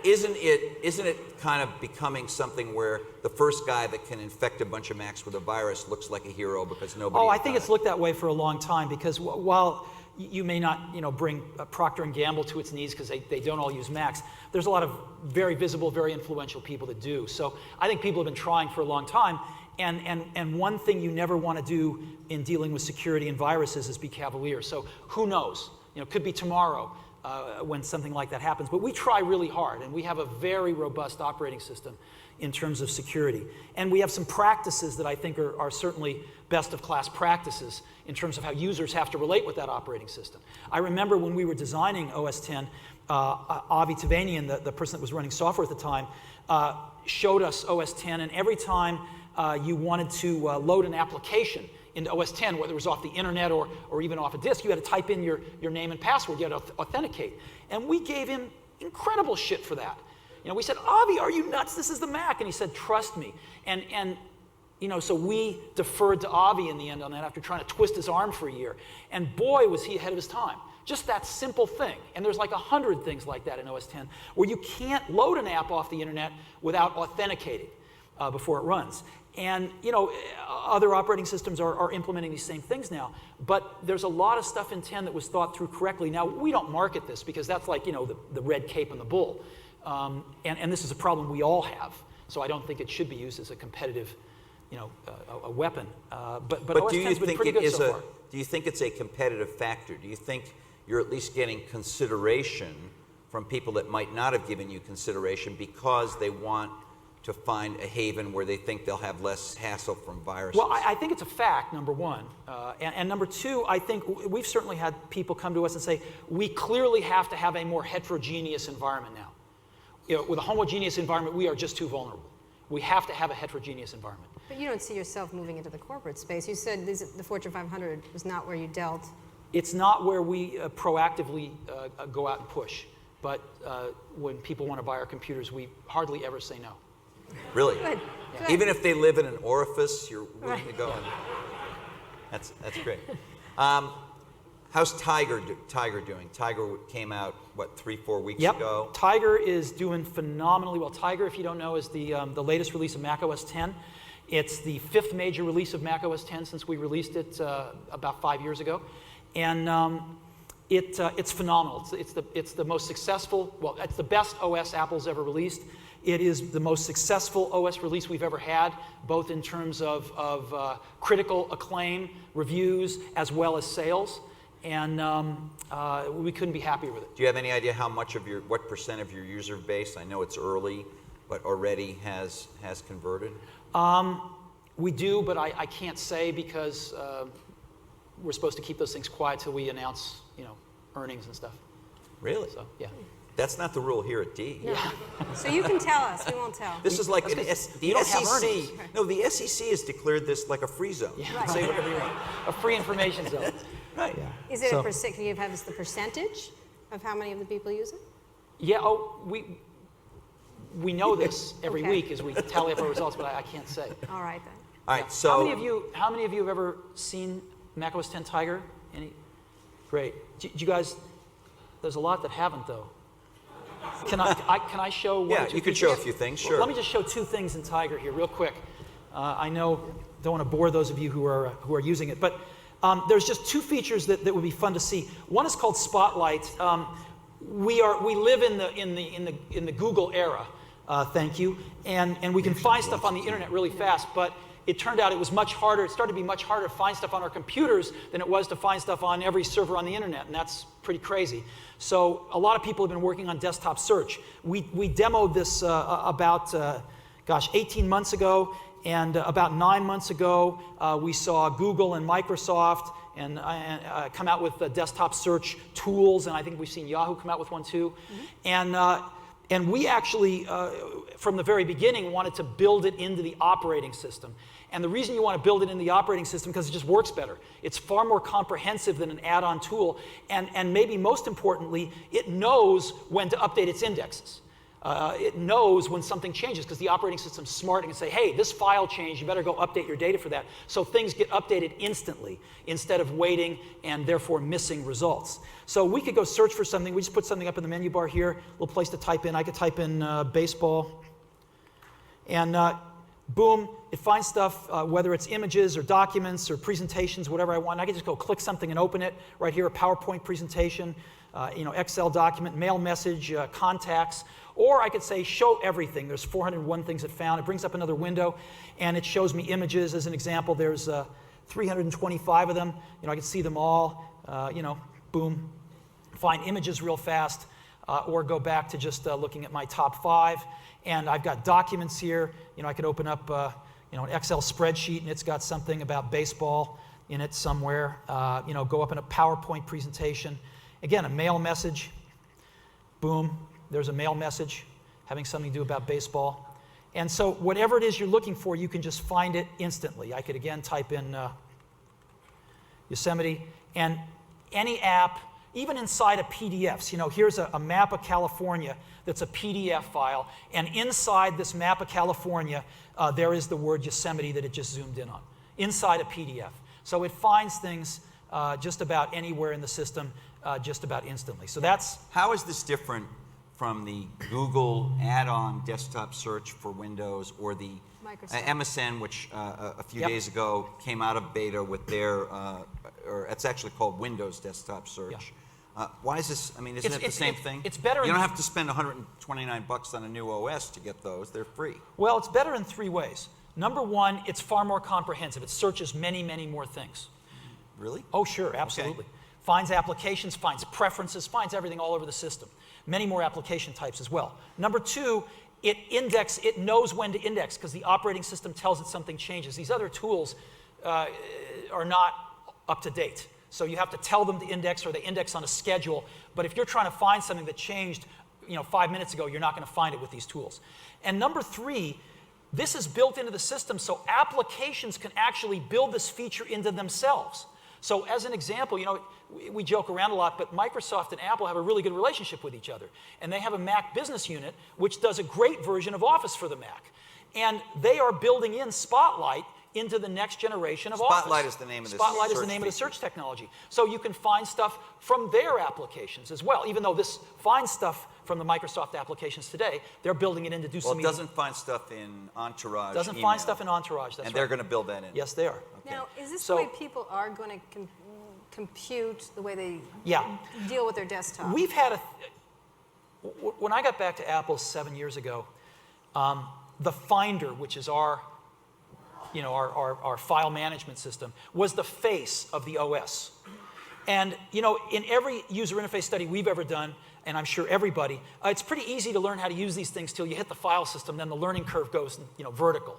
Speaker 2: isn't it kind of becoming something where the first guy that can infect a bunch of Macs with a virus looks like a hero because nobody?
Speaker 3: Oh, I think it's looked that way for a long time because while you may not, bring Procter & Gamble to its knees because they don't all use Macs, there's a lot of very visible, very influential people that do. So I think people have been trying for a long time. And one thing you never want to do in dealing with security and viruses is be cavalier. So who knows? It could be tomorrow when something like that happens. But we try really hard, and we have a very robust operating system in terms of security. And we have some practices that I think are certainly best of class practices in terms of how users have to relate with that operating system. I remember when we were designing OS X, Avi Tevanian, the person that was running software at the time, showed us OS X, and every time you wanted to load an application into OS X, whether it was off the internet or even off a disk, you had to type in your name and password, you had to authenticate. And we gave him incredible shit for that. We said, Avi, are you nuts? This is the Mac. And he said, trust me. And so we deferred to Avi in the end on that after trying to twist his arm for a year. And boy, was he ahead of his time. Just that simple thing. And there's like 100 things like that in OS X where you can't load an app off the internet without authenticating before it runs. And other operating systems are implementing these same things now. But there's a lot of stuff in 10 that was thought through correctly. Now, we don't market this because that's like, the red cape and the bull. And this is a problem we all have. So I don't think it should be used as a competitive, a weapon. But OS
Speaker 2: do you
Speaker 3: X's been
Speaker 2: think
Speaker 3: pretty
Speaker 2: it
Speaker 3: good
Speaker 2: is
Speaker 3: so far.
Speaker 2: Do you think it's a competitive factor? Do you think you're at least getting consideration from people that might not have given you consideration because they want to find a haven where they think they'll have less hassle from viruses?
Speaker 3: Well, I think it's a fact, number one. And number two, I think we've certainly had people come to us and say, we clearly have to have a more heterogeneous environment now. With a homogeneous environment, we are just too vulnerable. We have to have a heterogeneous environment.
Speaker 1: But you don't see yourself moving into the corporate space. You said the Fortune 500 was not where you dealt.
Speaker 3: It's not where we proactively go out and push. But when people want to buy our computers, we hardly ever say no.
Speaker 2: Really?
Speaker 1: Good. Good.
Speaker 2: Even if they live in an orifice, you're willing to go. That's great. How's Tiger doing? Tiger came out, 3-4 weeks ago?
Speaker 3: Tiger is doing phenomenally well. Tiger, if you don't know, is the latest release of macOS X. It's the 5th major release of macOS X since we released it about 5 years ago. And it's phenomenal. It's the most successful, it's the best OS Apple's ever released. It is the most successful OS release we've ever had, both in terms of critical acclaim, reviews, as well as sales. And we couldn't be happier with it.
Speaker 2: Do you have any idea what percent of your user base, I know it's early, but already has converted?
Speaker 3: We do, but I can't say because we're supposed to keep those things quiet till we announce, earnings and stuff.
Speaker 2: Really?
Speaker 3: So, yeah.
Speaker 2: That's not the rule here at D.
Speaker 1: No. So you can tell us. We won't tell.
Speaker 2: This is like
Speaker 3: That's
Speaker 2: the
Speaker 3: 'cause you don't have
Speaker 2: SEC.
Speaker 3: earnings.
Speaker 2: No, the SEC has declared this like a free zone.
Speaker 3: Yeah.
Speaker 2: You can say whatever you want.
Speaker 3: A free information zone.
Speaker 2: Right.
Speaker 1: Is it can you have us the percentage of how many of the people use it?
Speaker 3: Yeah. Oh, we know this every
Speaker 1: Okay.
Speaker 3: week as we tally up our results, but I can't say.
Speaker 1: All right then.
Speaker 2: All right. So
Speaker 3: How many of you have ever seen macOS X Tiger? Any? Great. Do you guys? There's a lot that haven't though. Can I show one or
Speaker 2: yeah,
Speaker 3: two
Speaker 2: you could
Speaker 3: features?
Speaker 2: show a few things. Sure.
Speaker 3: Let me just show 2 things in Tiger here, real quick. I know don't want to bore those of you who are using it, but there's just 2 features that would be fun to see. One is called Spotlight. We live in the Google era. Thank you, and we can find stuff on the internet really fast, but it turned out it was much harder. It started to be much harder to find stuff on our computers than it was to find stuff on every server on the internet, and that's pretty crazy. So a lot of people have been working on desktop search. We demoed this about 18 months ago, and about 9 months ago, we saw Google and Microsoft and come out with desktop search tools, and I think we've seen Yahoo come out with one too. Mm-hmm. And we actually, from the very beginning, wanted to build it into the operating system. And the reason you want to build it in the operating system because it just works better. It's far more comprehensive than an add-on tool. And maybe most importantly, it knows when to update its indexes. it knows when something changes because the operating system's smart and can say, hey, this file changed, you better go update your data for that. So things get updated instantly instead of waiting and therefore missing results. So we could go search for something. We just put something up in the menu bar here, little place to type in. I could type in baseball. And boom, it finds stuff, whether it's images or documents or presentations, whatever I want. I can just go click something and open it. Right here, a PowerPoint presentation, Excel document, mail message, contacts. Or I could say show everything. There's 401 things it found. It brings up another window, and it shows me images. As an example, there's 325 of them. I can see them all. Boom. Find images real fast, or go back to just looking at my top 5. And I've got documents here. I could open up an Excel spreadsheet, and it's got something about baseball in it somewhere. Go up in a PowerPoint presentation. Again, a mail message. Boom. There's a mail message having something to do about baseball. And so whatever it is you're looking for, you can just find it instantly. I could, again, type in Yosemite. And any app, even inside of PDFs, here's a map of California that's a PDF file. And inside this map of California, there is the word Yosemite that it just zoomed in on, inside a PDF. So it finds things just about anywhere in the system just about instantly. So that's...
Speaker 2: How is this different from the Google add-on desktop search for Windows or the MSN, which a few days ago came out of beta with their, or it's actually called Windows Desktop Search. Why is this, isn't it the same thing?
Speaker 3: It's better.
Speaker 2: You don't have to spend $129 on a new OS to get those. They're free.
Speaker 3: Well, it's better in 3 ways. Number one, it's far more comprehensive. It searches many, many more things.
Speaker 2: Really?
Speaker 3: Oh, sure, absolutely. Okay. Finds applications, finds preferences, finds everything all over the system. Many more application types as well. Number two, it knows when to index because the operating system tells it something changes. These other tools are not up to date. So you have to tell them to index, or they index on a schedule. But if you're trying to find something that changed 5 minutes ago, you're not going to find it with these tools. And number three, this is built into the system so applications can actually build this feature into themselves. So as an example, we joke around a lot, but Microsoft and Apple have a really good relationship with each other. And they have a Mac business unit, which does a great version of Office for the Mac. And they are building in Spotlight into the next generation of Office.
Speaker 2: Spotlight is the name of the
Speaker 3: Spotlight is the name of the search technology. So you can find stuff from their applications as well. Even though this finds stuff from the Microsoft applications today, they're building it in to do some...
Speaker 2: Well, it doesn't find stuff in Entourage
Speaker 3: Doesn't find stuff in Entourage, that's
Speaker 2: And they're going to build that in.
Speaker 3: Yes, they are.
Speaker 1: Okay. Now, is this the way people are going to compute the way they deal with their desktop?
Speaker 3: We've had when I got back to Apple 7 years ago, the Finder, which is our file management system, was the face of the OS. And in every user interface study we've ever done, and I'm sure everybody, it's pretty easy to learn how to use these things till you hit the file system, then the learning curve goes vertical.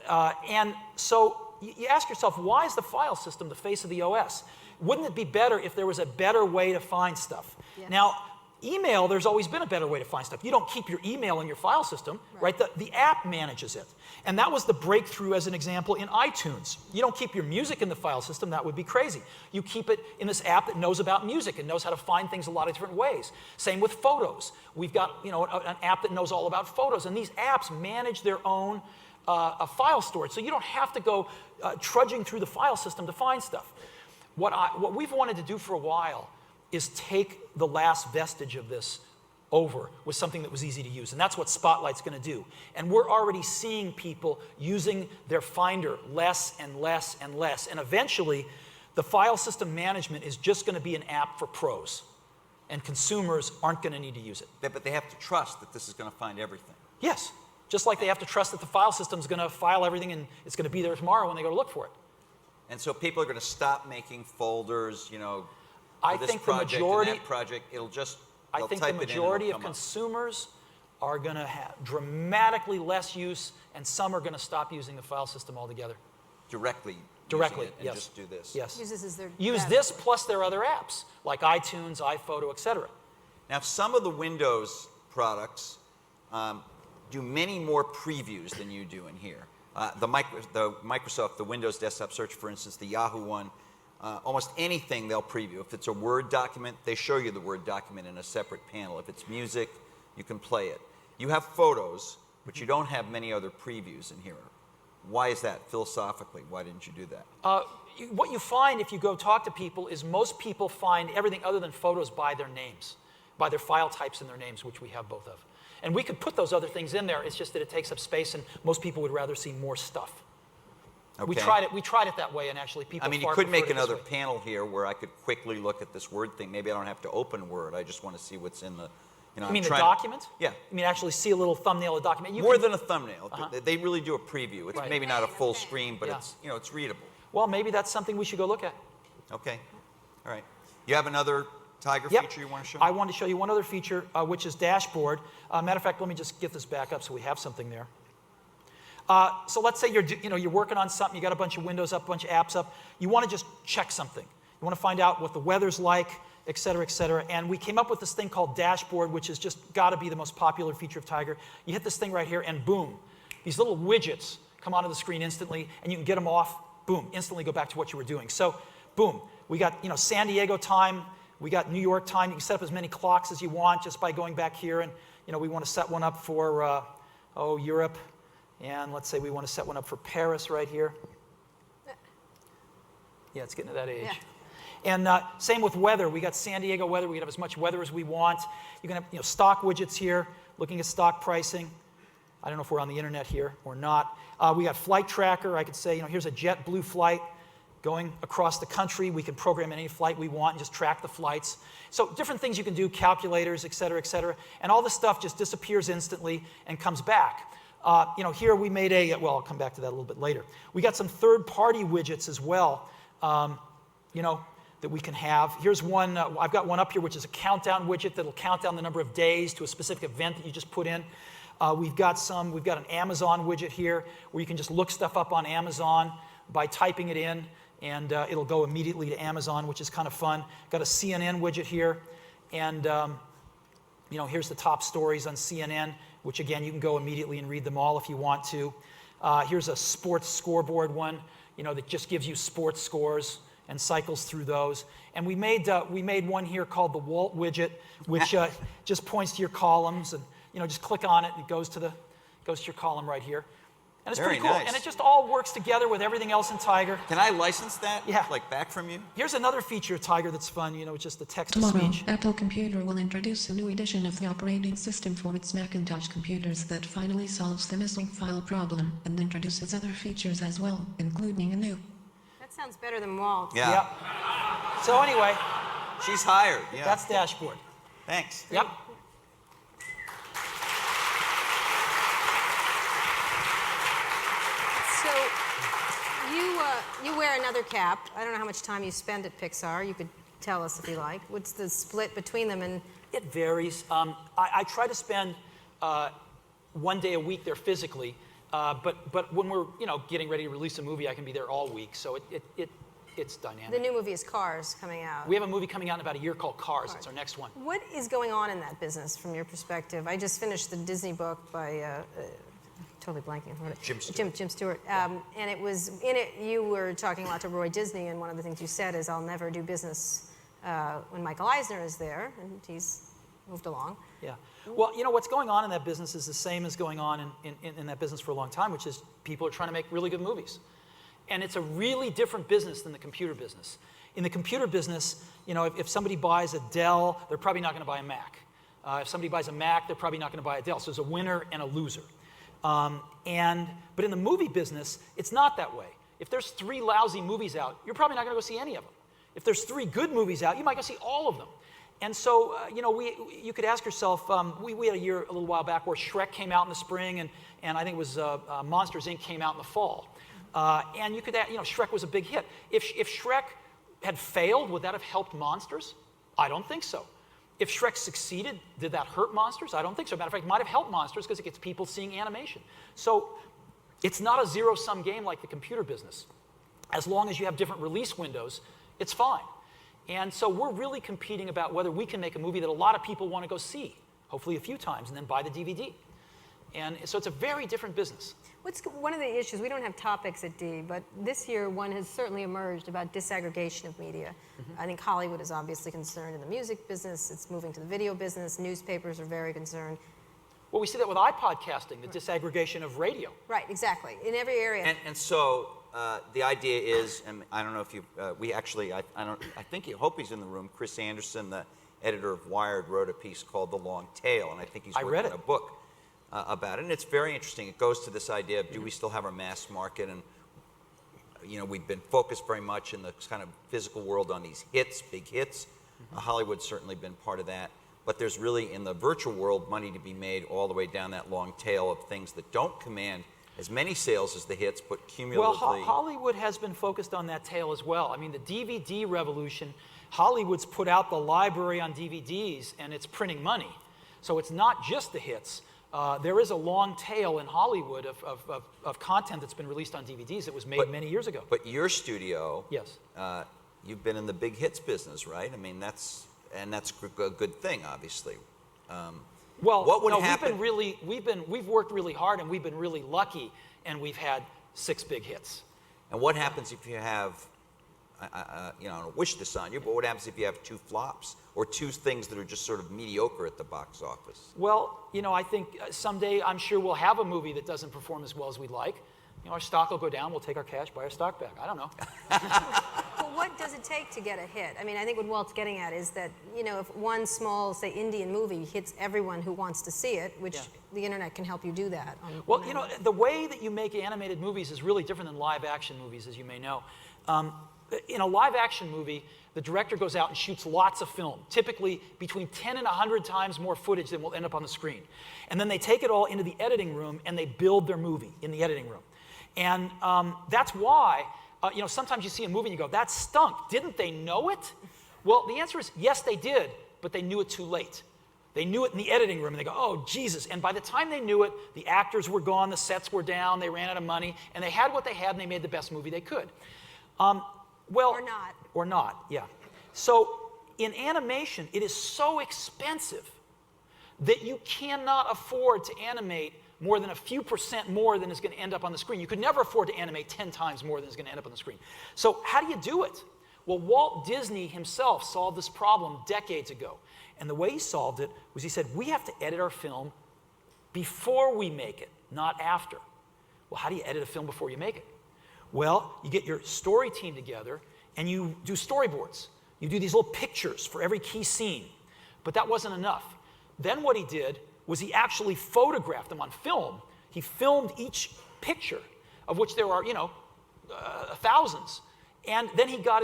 Speaker 3: And so you ask yourself, why is the file system the face of the OS? Wouldn't it be better if there was a better way to find stuff? Yes. Now, email, there's always been a better way to find stuff. You don't keep your email in your file system, right? The app manages it. And that was the breakthrough, as an example, in iTunes. You don't keep your music in the file system. That would be crazy. You keep it in this app that knows about music and knows how to find things a lot of different ways. Same with photos. We've got an app that knows all about photos. And these apps manage their own file storage. So you don't have to go trudging through the file system to find stuff. What we've wanted to do for a while is take the last vestige of this over with something that was easy to use. And that's what Spotlight's going to do. And we're already seeing people using their Finder less and less and less. And eventually, the file system management is just going to be an app for pros. And consumers aren't going to need to use it.
Speaker 2: But they have to trust that this is going to find everything.
Speaker 3: Yes. Just like they have to trust that the file system is going to file everything and it's going to be there tomorrow when they go to look for it.
Speaker 2: And so people are going to stop making folders,
Speaker 3: I think the majority,
Speaker 2: that project,
Speaker 3: I think the majority of consumers are going to have dramatically less use, and some are going to stop using the file system altogether.
Speaker 2: Directly,
Speaker 3: yes.
Speaker 2: And just do this.
Speaker 3: Yes.
Speaker 1: Use
Speaker 3: this plus their other apps, like iTunes, iPhoto, etc.
Speaker 2: Now, some of the Windows products do many more previews than you do in here. The Microsoft, the Windows Desktop Search, for instance, the Yahoo one, almost anything they'll preview. If it's a Word document, they show you the Word document in a separate panel. If it's music, you can play it. You have photos, but you don't have many other previews in here. Why is that philosophically? Why didn't you do that?
Speaker 3: What you find if you go talk to people is most people find everything other than photos by their names, by their file types and their names, which we have both of. And we could put those other things in there. It's just that it takes up space, and most people would rather see more stuff.
Speaker 2: Okay.
Speaker 3: We tried it that way, and actually people.
Speaker 2: I mean, you
Speaker 3: far
Speaker 2: could
Speaker 3: preferred
Speaker 2: make
Speaker 3: it this
Speaker 2: another
Speaker 3: way.
Speaker 2: panel here where I could quickly look at this Word thing. Maybe I don't have to open Word. I just want to see what's in the. You know,
Speaker 3: You mean
Speaker 2: I'm
Speaker 3: the
Speaker 2: trying-
Speaker 3: document?
Speaker 2: Yeah.
Speaker 3: You mean actually see a little thumbnail of the document?
Speaker 2: More than a thumbnail.
Speaker 3: Uh-huh.
Speaker 2: They really do a preview. It's
Speaker 3: Right.
Speaker 2: maybe not a full screen, but
Speaker 3: Yeah.
Speaker 2: it's it's readable.
Speaker 3: Well, maybe that's something we should go look at.
Speaker 2: Okay. All right. You have another Tiger
Speaker 3: Yep.
Speaker 2: feature you want to show?
Speaker 3: I wanted to show you one other feature, which is dashboard. Matter of fact, let me just get this back up so we have something there. So let's say you're working on something, you got a bunch of windows up, a bunch of apps up. You want to just check something. You want to find out what the weather's like, et cetera, et cetera. And we came up with this thing called dashboard, which has just got to be the most popular feature of Tiger. You hit this thing right here, and boom, these little widgets come onto the screen instantly, and you can get them off. Boom, instantly go back to what you were doing. So, boom, we got San Diego time. We got New York time. You can set up as many clocks as you want just by going back here. And we want to set one up for, Europe. And let's say we want to set one up for Paris right here. Yeah, it's getting to that age.
Speaker 1: Yeah.
Speaker 3: And same with weather. We got San Diego weather. We can have as much weather as we want. You can have stock widgets here, looking at stock pricing. I don't know if we're on the internet here or not. We got flight tracker. I could say, here's a JetBlue flight going across the country. We can program any flight we want and just track the flights. So different things you can do, calculators, et cetera, and all this stuff just disappears instantly and comes back. Here we made I'll come back to that a little bit later. We got some third-party widgets as well, that we can have. Here's one, I've got one up here, which is a countdown widget that'll count down the number of days to a specific event that you just put in. We've got an Amazon widget here where you can just look stuff up on Amazon by typing it in, and it'll go immediately to Amazon, which is kind of fun. Got a CNN widget here, and here's the top stories on CNN, which again, you can go immediately and read them all if you want to. Here's a sports scoreboard one, that just gives you sports scores and cycles through those. And we made one here called the Walt widget, which just points to your columns, and just click on it and it goes to your column right here. And it's
Speaker 2: Very
Speaker 3: pretty cool.
Speaker 2: nice.
Speaker 3: And it just all works together with everything else in Tiger.
Speaker 2: Can I license that?
Speaker 3: Yeah.
Speaker 2: Like back from you?
Speaker 3: Here's another feature of Tiger that's fun, it's just the text to
Speaker 10: Tomorrow,
Speaker 3: speech.
Speaker 10: Apple Computer will introduce a new edition of the operating system for its Macintosh computers that finally solves the missing file problem and introduces other features as well, including a new.
Speaker 1: That sounds better than Walt.
Speaker 2: Yeah.
Speaker 3: Yep. So anyway,
Speaker 2: She's hired. Yeah.
Speaker 3: that's dashboard.
Speaker 2: Thanks.
Speaker 3: Yep.
Speaker 1: So you wear another cap. I don't know how much time you spend at Pixar. You could tell us if you like. What's the split between them? And
Speaker 3: It varies. I try to spend 1 day a week there physically, but when we're getting ready to release a movie, I can be there all week. So it's dynamic.
Speaker 1: the new movie is Cars coming out.
Speaker 3: We have a movie coming out in about a year called Cars. It's our next one.
Speaker 1: What is going on in that business from your perspective? I just finished the Disney book by, totally blanking. Jim Stewart. And it was, in it, you were talking a lot to Roy Disney, and one of the things you said is, I'll never do business when Michael Eisner is there, and he's moved along.
Speaker 3: Yeah. Well, what's going on in that business is the same as going on in that business for a long time, which is people are trying to make really good movies. And it's a really different business than the computer business. In the computer business, if somebody buys a Dell, they're probably not going to buy a Mac. If somebody buys a Mac, they're probably not going to buy a Dell. So there's a winner and a loser. But in the movie business, it's not that way. If there's 3 lousy movies out, you're probably not going to go see any of them. If there's 3 good movies out, you might go see all of them. And so, you could ask yourself, we had a little while back where Shrek came out in the spring, and I think it was Monsters, Inc. came out in the fall. And you could, Shrek was a big hit. If Shrek had failed, would that have helped Monsters? I don't think so. If Shrek succeeded, did that hurt Monsters? I don't think so. Matter of fact, it might have helped Monsters because it gets people seeing animation. So it's not a zero-sum game like the computer business. As long as you have different release windows, it's fine. And so we're really competing about whether we can make a movie that a lot of people want to go see, hopefully a few times, and then buy the DVD. And so it's a very different business.
Speaker 1: What's one of the issues, we don't have topics at D, but this year one has certainly emerged about disaggregation of media. I think Hollywood is obviously concerned in the music business, it's moving to the video business, newspapers are very concerned.
Speaker 3: Well, we see that with iPodcasting, the disaggregation of radio.
Speaker 1: Right, exactly. In every area.
Speaker 2: And so the idea is, and I don't know if you, we actually, I think, I hope he's in the room. Chris Anderson, the editor of Wired, wrote a piece called The Long Tail, and I think he's working on a book about it. And it's very interesting. It goes to this idea of, do we still have our mass market? And, you know, we've been focused very much in the kind of physical world on these hits, big hits. Hollywood's certainly been part of that. But there's really, in the virtual world, money to be made all the way down that long tail of things that don't command as many sales as the hits, but cumulatively.
Speaker 3: Well, Hollywood has been focused on that tail as well. I mean, the DVD revolution, Hollywood's put out the library on DVDs, and it's printing money. So it's not just the hits. There is a long tail in Hollywood of content that's been released on DVDs that was made many years ago.
Speaker 2: But your studio,
Speaker 3: yes,
Speaker 2: you've been in the big hits business, right? I mean, that's a good thing, obviously.
Speaker 3: Well,
Speaker 2: what would happen?
Speaker 3: We've worked really hard, and we've been really lucky, and we've had 6 big hits.
Speaker 2: And what happens if you have, you know, I don't wish this on you, but what happens if you have 2 flops or 2 things that are just sort of mediocre at the box office?
Speaker 3: Well, you know, I think someday I'm sure we'll have a movie that doesn't perform as well as we'd like. You know, our stock will go down. We'll take our cash, buy our stock back. I don't know.
Speaker 1: Well, what does it take to get a hit? I mean, I think what Walt's getting at is that, you know, if one small, say, Indian movie hits everyone who wants to see it, which the internet can help you do that.
Speaker 3: Well, you know, the way that you make animated movies is really different than live action movies, as you may know. In a live action movie, the director goes out and shoots lots of film, typically between 10 and 100 times more footage than will end up on the screen. And then they take it all into the editing room and they build their movie in the editing room. And that's why, you know, sometimes you see a movie and you go, that stunk. Didn't they know it? Well, the answer is yes, they did, but they knew it too late. They knew it in the editing room and they go, oh, Jesus. And by the time they knew it, the actors were gone, the sets were down, they ran out of money, and they had what they had and they made the best movie they could. Well,
Speaker 1: or not.
Speaker 3: Or not, yeah. So in animation, it is so expensive that you cannot afford to animate more than a few % more than is going to end up on the screen. You could never afford to animate 10 times more than is going to end up on the screen. So how do you do it? Well, Walt Disney himself solved this problem decades ago. And the way he solved it was he said, we have to edit our film before we make it, not after. Well, how do you edit a film before you make it? Well, you get your story team together and you do storyboards. You do these little pictures for every key scene. But that wasn't enough. Then what he did was he actually photographed them on film. He filmed each picture, of which there are, you know, thousands. And then he got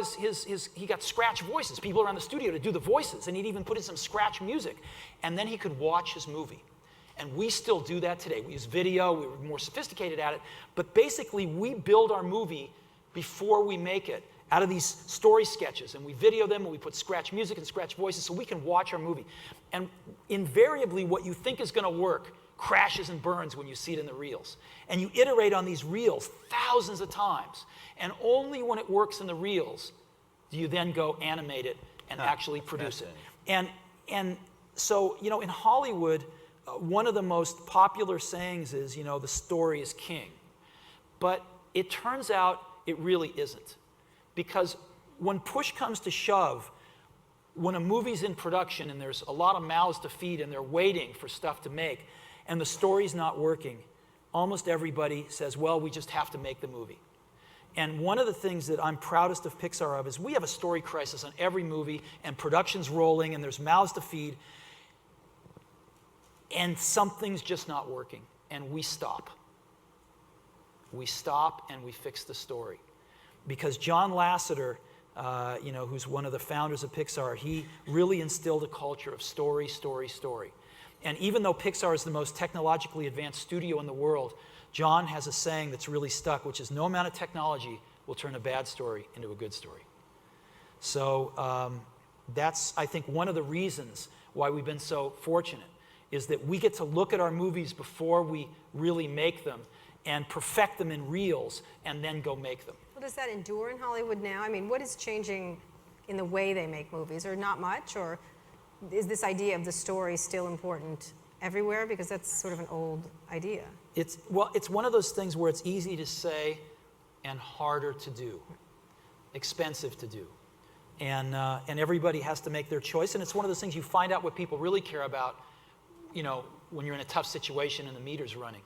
Speaker 3: he got scratch voices, people around the studio to do the voices, and he'd even put in some scratch music. And then he could watch his movie. And we still do that today. We use video, we were more sophisticated at it, but basically we build our movie before we make it out of these story sketches, and we video them and we put scratch music and scratch voices so we can watch our movie. And invariably what you think is going to work crashes and burns when you see it in the reels. And you iterate on these reels thousands of times, and only when it works in the reels do you then go animate it and actually produce it. And so, you know, in Hollywood, one of the most popular sayings is, you know, the story is king. But it turns out it really isn't. Because when push comes to shove, when a movie's in production and there's a lot of mouths to feed and they're waiting for stuff to make, and the story's not working, almost everybody says, well, we just have to make the movie. And one of the things that I'm proudest of Pixar of is we have a story crisis on every movie, and production's rolling, and there's mouths to feed, and something's just not working, and we stop. We stop and we fix the story. Because John Lasseter, you know, who's one of the founders of Pixar, he really instilled a culture of story, story, story. And even though Pixar is the most technologically advanced studio in the world, John has a saying that's really stuck, which is no amount of technology will turn a bad story into a good story. So that's, I think, one of the reasons why we've been so fortunate, is that we get to look at our movies before we really make them and perfect them in reels and then go make them.
Speaker 1: Well, does that endure in Hollywood now? I mean, what is changing in the way they make movies? Or not much? Or is this idea of the story still important everywhere? Because that's sort of an old idea.
Speaker 3: It's one of those things where it's easy to say and harder to do, expensive to do. And everybody has to make their choice. And it's one of those things you find out what people really care about, you know, when you're in a tough situation and the meter's running.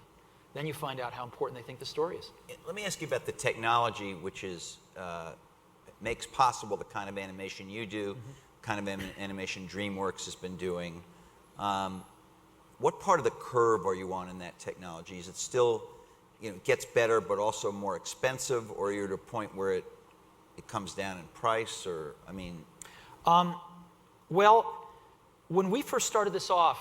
Speaker 3: Then you find out how important they think the story is.
Speaker 2: Let me ask you about the technology which is makes possible the kind of animation you do, kind of animation DreamWorks has been doing. What part of the curve are you on in that technology? Is it still, gets better but also more expensive, or you're at a point where it comes down in price, or, I mean?
Speaker 3: Well, when we first started this off,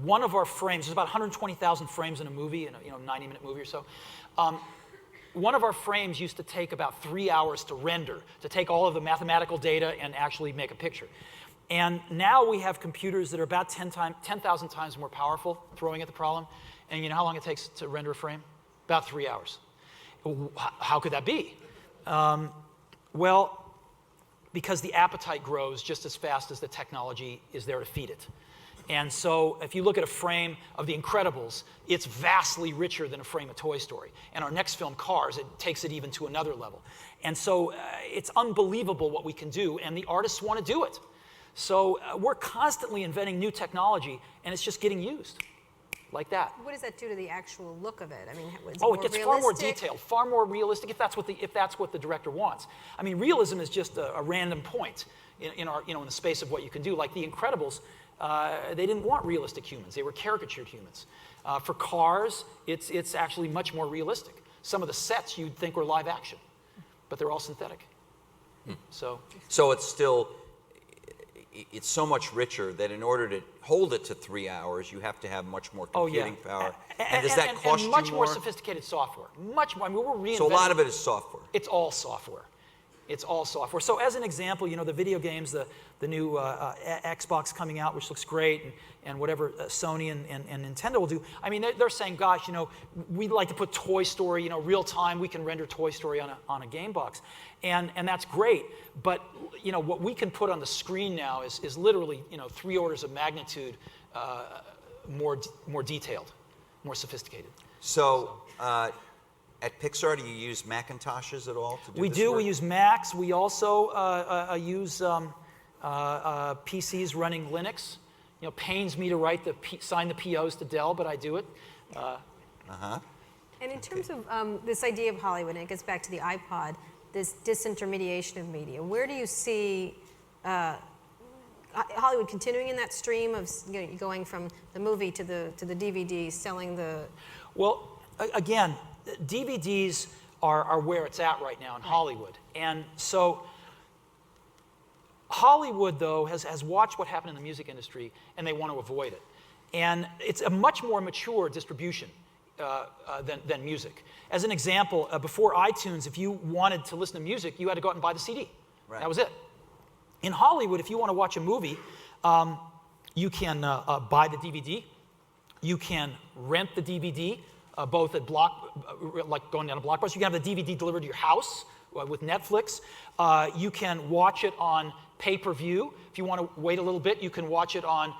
Speaker 3: one of our frames, there's about 120,000 frames in a movie, in a 90-minute movie or so. One of our frames used to take about 3 hours to render, to take all of the mathematical data and actually make a picture. And now we have computers that are about 10,000 times more powerful, throwing at the problem. And you know how long it takes to render a frame? About 3 hours. How could that be? Well, because the appetite grows just as fast as the technology is there to feed it. And so if you look at a frame of The Incredibles, it's vastly richer than a frame of Toy Story. And our next film, Cars, it takes it even to another level. And so it's unbelievable what we can do, and the artists want to do it. So we're constantly inventing new technology, and it's just getting used like that.
Speaker 1: What does that do to the actual look of it? I mean, is it
Speaker 3: Oh,
Speaker 1: more
Speaker 3: it gets
Speaker 1: realistic?
Speaker 3: far more detailed, far more realistic, if that's what the director wants. I mean, realism is just a random point in the space of what you can do. Like The Incredibles, they didn't want realistic humans; they were caricatured humans. For Cars, it's actually much more realistic. Some of the sets you'd think were live action, but they're all synthetic. So
Speaker 2: it's still. It's so much richer that in order to hold it to 3 hours, you have to have much more computing power. And does that cost you more?
Speaker 3: And much more sophisticated software. Much more. I mean, we're reinventing.
Speaker 2: So a lot of it is software.
Speaker 3: It's all software. It's all software. So as an example, the video games, the new Xbox coming out, which looks great, and whatever Sony and Nintendo will do. I mean, they're saying, gosh, we'd like to put Toy Story, real time. We can render Toy Story on a game box, and that's great. But what we can put on the screen now is literally 3 orders of magnitude more detailed, more sophisticated.
Speaker 2: So. At Pixar, do you use Macintoshes at all to do
Speaker 3: We
Speaker 2: this
Speaker 3: do.
Speaker 2: work?
Speaker 3: We use Macs. We also use PCs running Linux. Pains me to sign the POs to Dell, but I do it.
Speaker 1: And in terms of this idea of Hollywood, and it gets back to the iPod, this disintermediation of media, where do you see Hollywood continuing in that stream of going from the movie to the DVD, selling the...
Speaker 3: Well, again, DVDs are where it's at right now in Hollywood. And so Hollywood, though, has watched what happened in the music industry, and they want to avoid it. And it's a much more mature distribution than music. As an example, before iTunes, if you wanted to listen to music, you had to go out and buy the CD.
Speaker 2: Right.
Speaker 3: That was it. In Hollywood, if you want to watch a movie, you can buy the DVD. You can rent the DVD, both at like going down to Blockbuster. You can have the DVD delivered to your house with Netflix. You can watch it on pay-per-view. If you want to wait a little bit, you can watch it on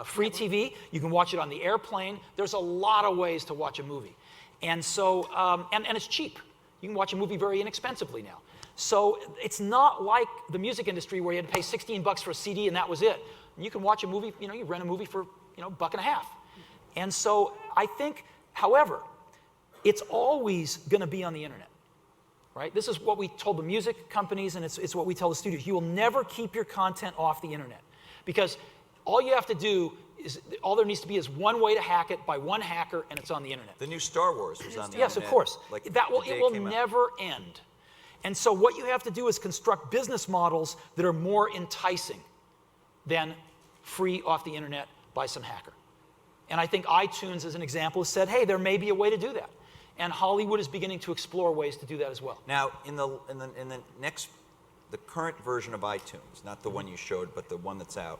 Speaker 3: free TV. You can watch it on the airplane. There's a lot of ways to watch a movie. And so, and it's cheap. You can watch a movie very inexpensively now. So it's not like the music industry where you had to pay $16 for a CD and that was it. You can watch a movie, you rent a movie for, $1.50. And so I think, however, it's always going to be on the internet, right? This is what we told the music companies, and it's what we tell the studios. You will never keep your content off the internet, because all you have to do is, all there needs to be is one way to hack it by one hacker, and it's on the internet.
Speaker 2: The new Star Wars was on the
Speaker 3: Yes,
Speaker 2: internet.
Speaker 3: of course.
Speaker 2: Like
Speaker 3: It
Speaker 2: the day
Speaker 3: will
Speaker 2: it came out.
Speaker 3: never end. And so what you have to do is construct business models that are more enticing than free off the internet by some hacker. And I think iTunes, as an example, has said, hey, there may be a way to do that. And Hollywood is beginning to explore ways to do that as well.
Speaker 2: Now, in the current version of iTunes, not the one you showed, but the one that's out,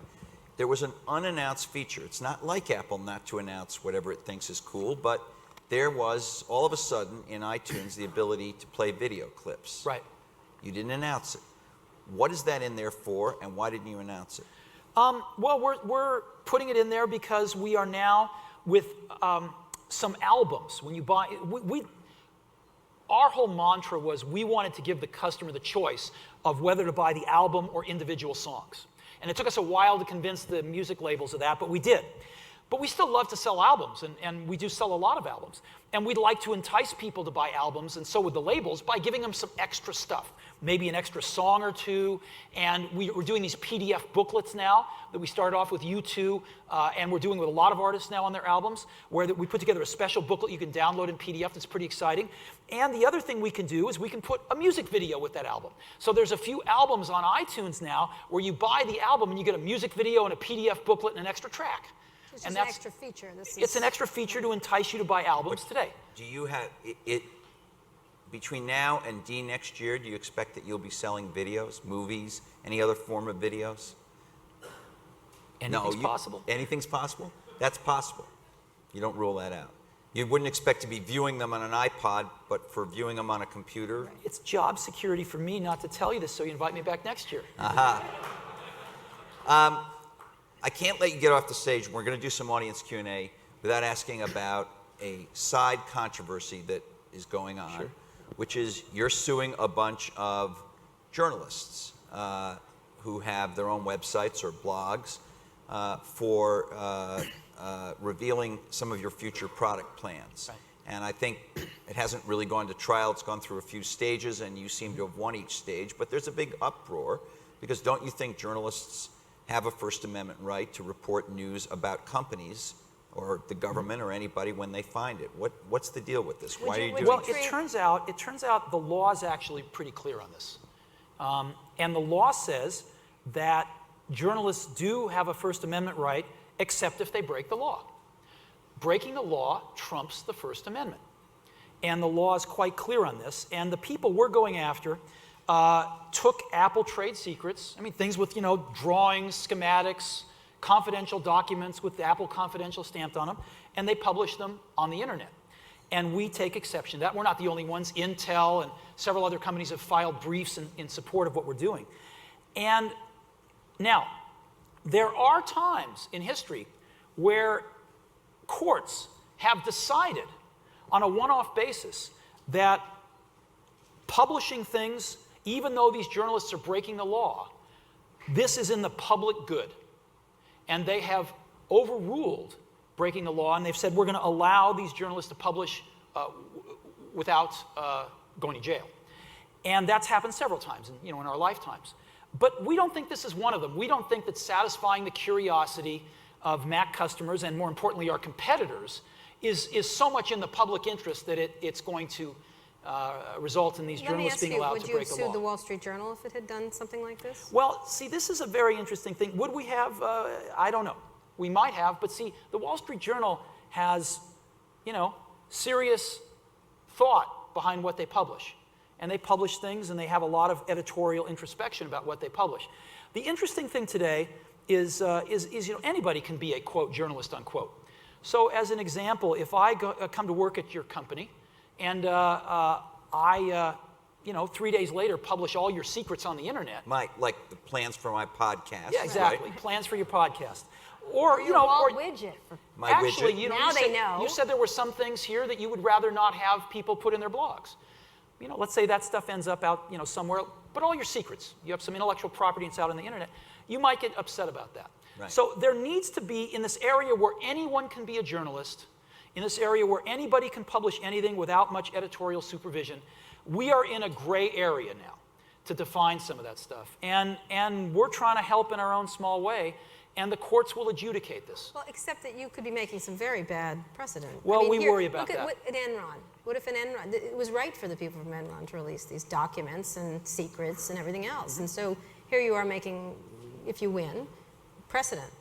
Speaker 2: there was an unannounced feature. It's not like Apple not to announce whatever it thinks is cool, but there was, all of a sudden, in iTunes, the ability to play video clips.
Speaker 3: Right.
Speaker 2: You didn't announce it. What is that in there for, and why didn't you announce it?
Speaker 3: Well, we're putting it in there because we are now with some albums. When you buy, our whole mantra was we wanted to give the customer the choice of whether to buy the album or individual songs. And it took us a while to convince the music labels of that, but we did. But we still love to sell albums, and we do sell a lot of albums. And we'd like to entice people to buy albums, and so would the labels, by giving them some extra stuff. Maybe an extra song or two. And we're doing these PDF booklets now that we started off with U2, and we're doing with a lot of artists now on their albums, where we put together a special booklet you can download in PDF that's pretty exciting. And the other thing we can do is we can put a music video with that album. So there's a few albums on iTunes now where you buy the album and you get a music video and a PDF booklet and an extra track.
Speaker 1: It's
Speaker 3: And
Speaker 1: just an
Speaker 3: that's
Speaker 1: extra feature.
Speaker 3: it's an extra feature to entice you to buy albums today.
Speaker 2: Do you have it between now and D next year? Do you expect that you'll be selling videos, movies, any other form of videos?
Speaker 3: Anything's possible.
Speaker 2: Anything's possible? That's possible. You don't rule that out. You wouldn't expect to be viewing them on an iPod, but for viewing them on a computer?
Speaker 3: It's job security for me not to tell you this, so you invite me back next year.
Speaker 2: Aha. I can't let you get off the stage. We're going to do some audience Q&A without asking about a side controversy that is going on, which is you're suing a bunch of journalists who have their own websites or blogs for revealing some of your future product plans.
Speaker 3: Right.
Speaker 2: And I think it hasn't really gone to trial. It's gone through a few stages, and you seem to have won each stage. But there's a big uproar because don't you think journalists have a First Amendment right to report news about companies or the government or anybody when they find it? What's the deal with this? Why are you doing
Speaker 3: Well,
Speaker 2: this?
Speaker 3: it turns out the law is actually pretty clear on this. And the law says that journalists do have a First Amendment right, except if they break the law. Breaking the law trumps the First Amendment. And the law is quite clear on this. And the people we're going after took Apple trade secrets, things with, drawings, schematics, confidential documents with the Apple Confidential stamped on them, and they published them on the internet. And we take exception to that. We're not the only ones. Intel and several other companies have filed briefs in support of what we're doing. And now, there are times in history where courts have decided on a one-off basis that publishing things, even though these journalists are breaking the law, this is in the public good. And they have overruled breaking the law, and they've said we're going to allow these journalists to publish without going to jail. And that's happened several times in our lifetimes. But we don't think this is one of them. We don't think that satisfying the curiosity of Mac customers, and more importantly our competitors, is so much in the public interest that it's going to result in these journalists being allowed to break the law.
Speaker 1: Would you have sued the Wall Street Journal if it had done something like this?
Speaker 3: Well, see, this is a very interesting thing. Would we have? I don't know. We might have, but see, the Wall Street Journal has, serious thought behind what they publish. And they publish things, and they have a lot of editorial introspection about what they publish. The interesting thing today is anybody can be a, quote, journalist, unquote. So as an example, if I come to work at your company, and I 3 days later publish all your secrets on the internet.
Speaker 2: Like the plans for my podcast.
Speaker 3: Yeah, exactly.
Speaker 2: Right?
Speaker 3: Plans for your podcast. Or,
Speaker 1: wall widget.
Speaker 2: My
Speaker 3: actually,
Speaker 2: widget.
Speaker 1: Now they know.
Speaker 3: You said there were some things here that you would rather not have people put in their blogs. Let's say that stuff ends up out, somewhere, but all your secrets, you have some intellectual property that's out on the internet, you might get upset about that.
Speaker 2: Right.
Speaker 3: So there needs to be, in this area where anyone can be a journalist, in this area where anybody can publish anything without much editorial supervision, we are in a gray area now to define some of that stuff. And we're trying to help in our own small way, and the courts will adjudicate this.
Speaker 1: Well, except that you could be making some very bad precedent.
Speaker 3: Well, we worry about
Speaker 1: look
Speaker 3: that.
Speaker 1: Look at Enron. What if Enron, it was right for the people from Enron to release these documents and secrets and everything else. And so here you are making, if you win, precedent.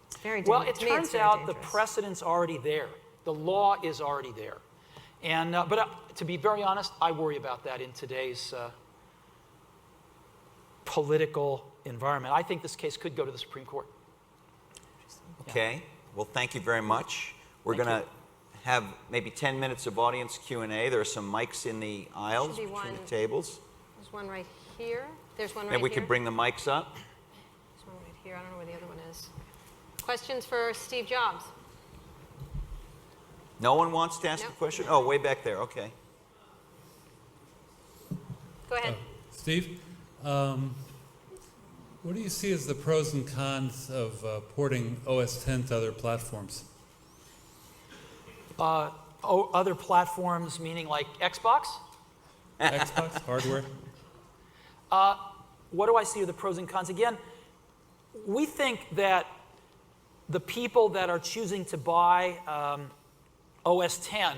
Speaker 1: It's very dangerous.
Speaker 3: Well, it turns out the precedent's already there. The law is already there. And, but to be very honest, I worry about that in today's political environment. I think this case could go to the Supreme Court.
Speaker 2: Okay. Well, thank you very much. We're going to have maybe 10 minutes of audience Q&A. There are some mics in the aisles between the tables.
Speaker 1: There's one right here. There's one right here.
Speaker 2: Maybe we could bring the mics up.
Speaker 1: There's one right here. I don't know where the other one is. Questions for Steve Jobs?
Speaker 2: No one wants to ask a question? Oh, way back there. Okay.
Speaker 1: Go ahead.
Speaker 11: Steve, What do you see as the pros and cons of porting OS 10 to other platforms?
Speaker 3: Other platforms, meaning like Xbox?
Speaker 11: Xbox, hardware?
Speaker 3: What do I see are the pros and cons? Again, we think that the people that are choosing to buy OS 10,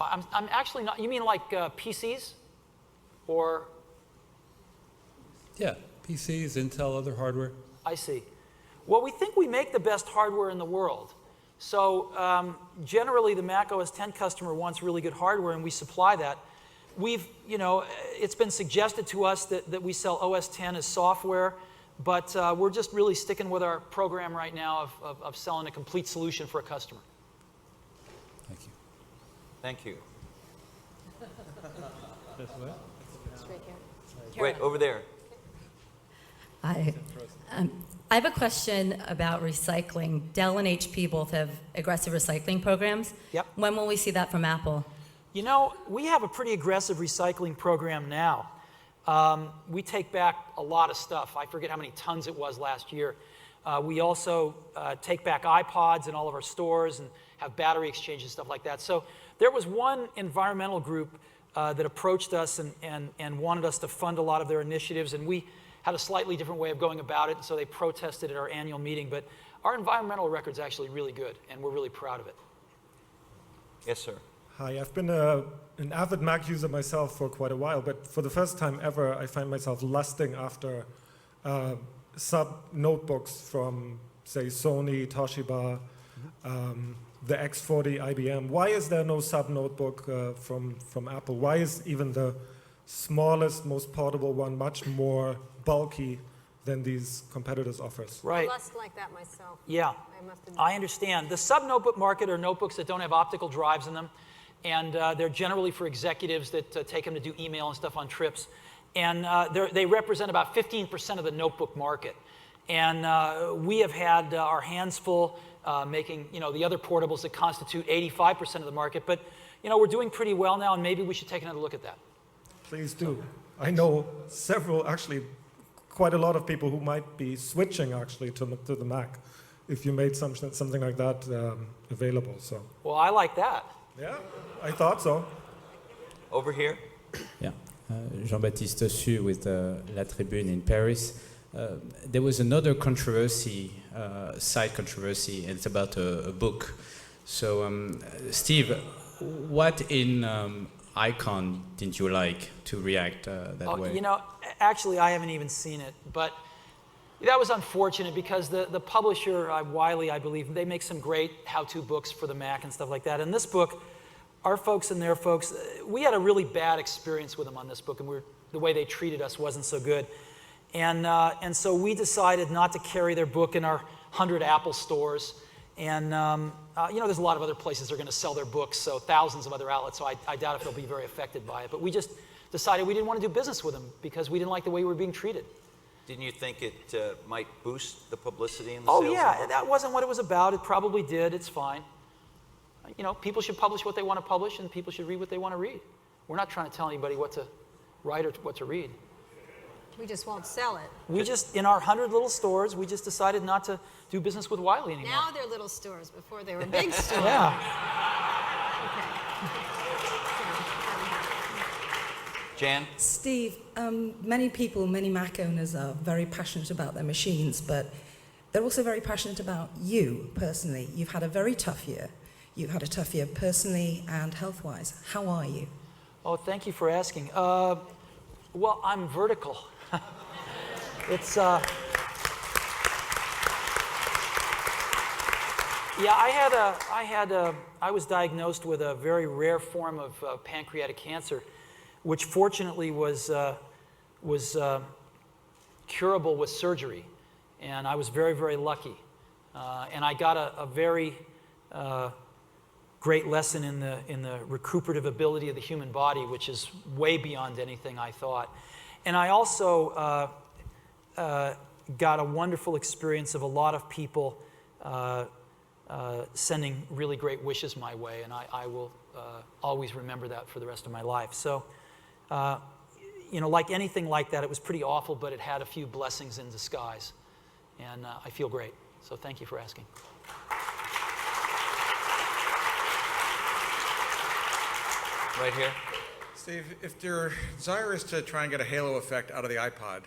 Speaker 3: I'm actually not, you mean like PCs? Or?
Speaker 11: Yeah, PCs, Intel, other hardware.
Speaker 3: I see. Well, we think we make the best hardware in the world. So generally, the Mac OS 10 customer wants really good hardware, and we supply that. We've, it's been suggested to us that we sell OS 10 as software, but we're just really sticking with our program right now of selling a complete solution for a customer.
Speaker 11: Thank you.
Speaker 2: Thank you.
Speaker 1: Straight here.
Speaker 2: Wait, over there.
Speaker 12: Hi. I have a question about recycling. Dell and HP both have aggressive recycling programs.
Speaker 3: Yep.
Speaker 12: When will we see that from Apple?
Speaker 3: We have a pretty aggressive recycling program now. We take back a lot of stuff. I forget how many tons it was last year. We also take back iPods in all of our stores and have battery exchanges, stuff like that. So there was one environmental group that approached us and wanted us to fund a lot of their initiatives, and we had a slightly different way of going about it, so they protested at our annual meeting. But our environmental record's actually really good, and we're really proud of it.
Speaker 2: Yes, sir.
Speaker 13: Hi, I've been an avid Mac user myself for quite a while, but for the first time ever, I find myself lusting after sub-notebooks from, say, Sony, Toshiba, the X40 IBM. Why is there no sub-notebook from Apple? Why is even the smallest, most portable one much more bulky than these competitors' offers?
Speaker 3: Right.
Speaker 1: I lust like that myself.
Speaker 3: Yeah,
Speaker 1: I must admit.
Speaker 3: I understand. The sub-notebook market are notebooks that don't have optical drives in them, and they're generally for executives that take them to do email and stuff on trips. And they represent about 15% of the notebook market. And we have had our hands full making the other portables that constitute 85% of the market. But we're doing pretty well now, and maybe we should take another look at that.
Speaker 13: Please do. I know several, actually, quite a lot of people who might be switching actually to the Mac if you made something like that available. So.
Speaker 3: Well, I like that.
Speaker 13: Yeah, I thought so.
Speaker 2: Over here.
Speaker 14: Yeah, Jean-Baptiste Su with La Tribune in Paris. There was another controversy, side controversy, and it's about a book. So, Steve, what in Icon didn't you like to react that way?
Speaker 3: Actually, I haven't even seen it, but that was unfortunate because the publisher, Wiley, I believe, they make some great how-to books for the Mac and stuff like that. And this book, our folks and their folks, we had a really bad experience with them on this book, and the way they treated us wasn't so good. And so we decided not to carry their book in our 100 Apple stores. And there's a lot of other places that are going to sell their books, so thousands of other outlets, so I doubt if they'll be very affected by it. But we just decided we didn't want to do business with them because we didn't like the way we were being treated.
Speaker 2: Didn't you think it might boost the publicity and the sales?
Speaker 3: Oh, yeah, that wasn't what it was about. It probably did. It's fine. People should publish what they want to publish, and people should read what they want to read. We're not trying to tell anybody what to write or what to read.
Speaker 1: We just won't sell it.
Speaker 3: We just, in our 100 little stores, we just decided not to do business with Wiley anymore.
Speaker 1: Now they're little stores. Before they were big stores.
Speaker 3: Yeah.
Speaker 2: Jan?
Speaker 15: Steve, many people, many Mac owners are very passionate about their machines, but they're also very passionate about you personally. You've had a very tough year. You've had a tough year personally and health-wise. How are you?
Speaker 3: Oh, thank you for asking. Well, I'm vertical. It's, yeah, I was diagnosed with a very rare form of pancreatic cancer, which fortunately was curable with surgery, and I was very, very lucky. And I got a very great lesson in the recuperative ability of the human body, which is way beyond anything I thought. And I also got a wonderful experience of a lot of people sending really great wishes my way, and I will always remember that for the rest of my life. So, like anything like that, it was pretty awful, but it had a few blessings in disguise. And I feel great. So thank you for asking.
Speaker 2: Right here.
Speaker 16: Steve, if your desire is to try and get a halo effect out of the iPod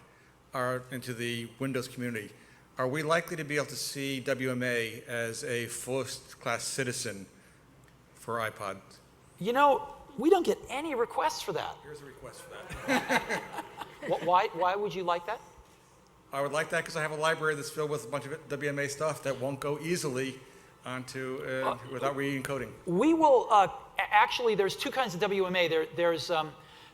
Speaker 16: or into the Windows community, are we likely to be able to see WMA as a first-class citizen for iPod?
Speaker 3: You know, we don't get any requests for that.
Speaker 16: Here's a request for that.
Speaker 3: Why would you like that?
Speaker 16: I would like that because I have a library that's filled with a bunch of WMA stuff that won't go easily onto without re-encoding.
Speaker 3: We will, actually, there's two kinds of WMA. There's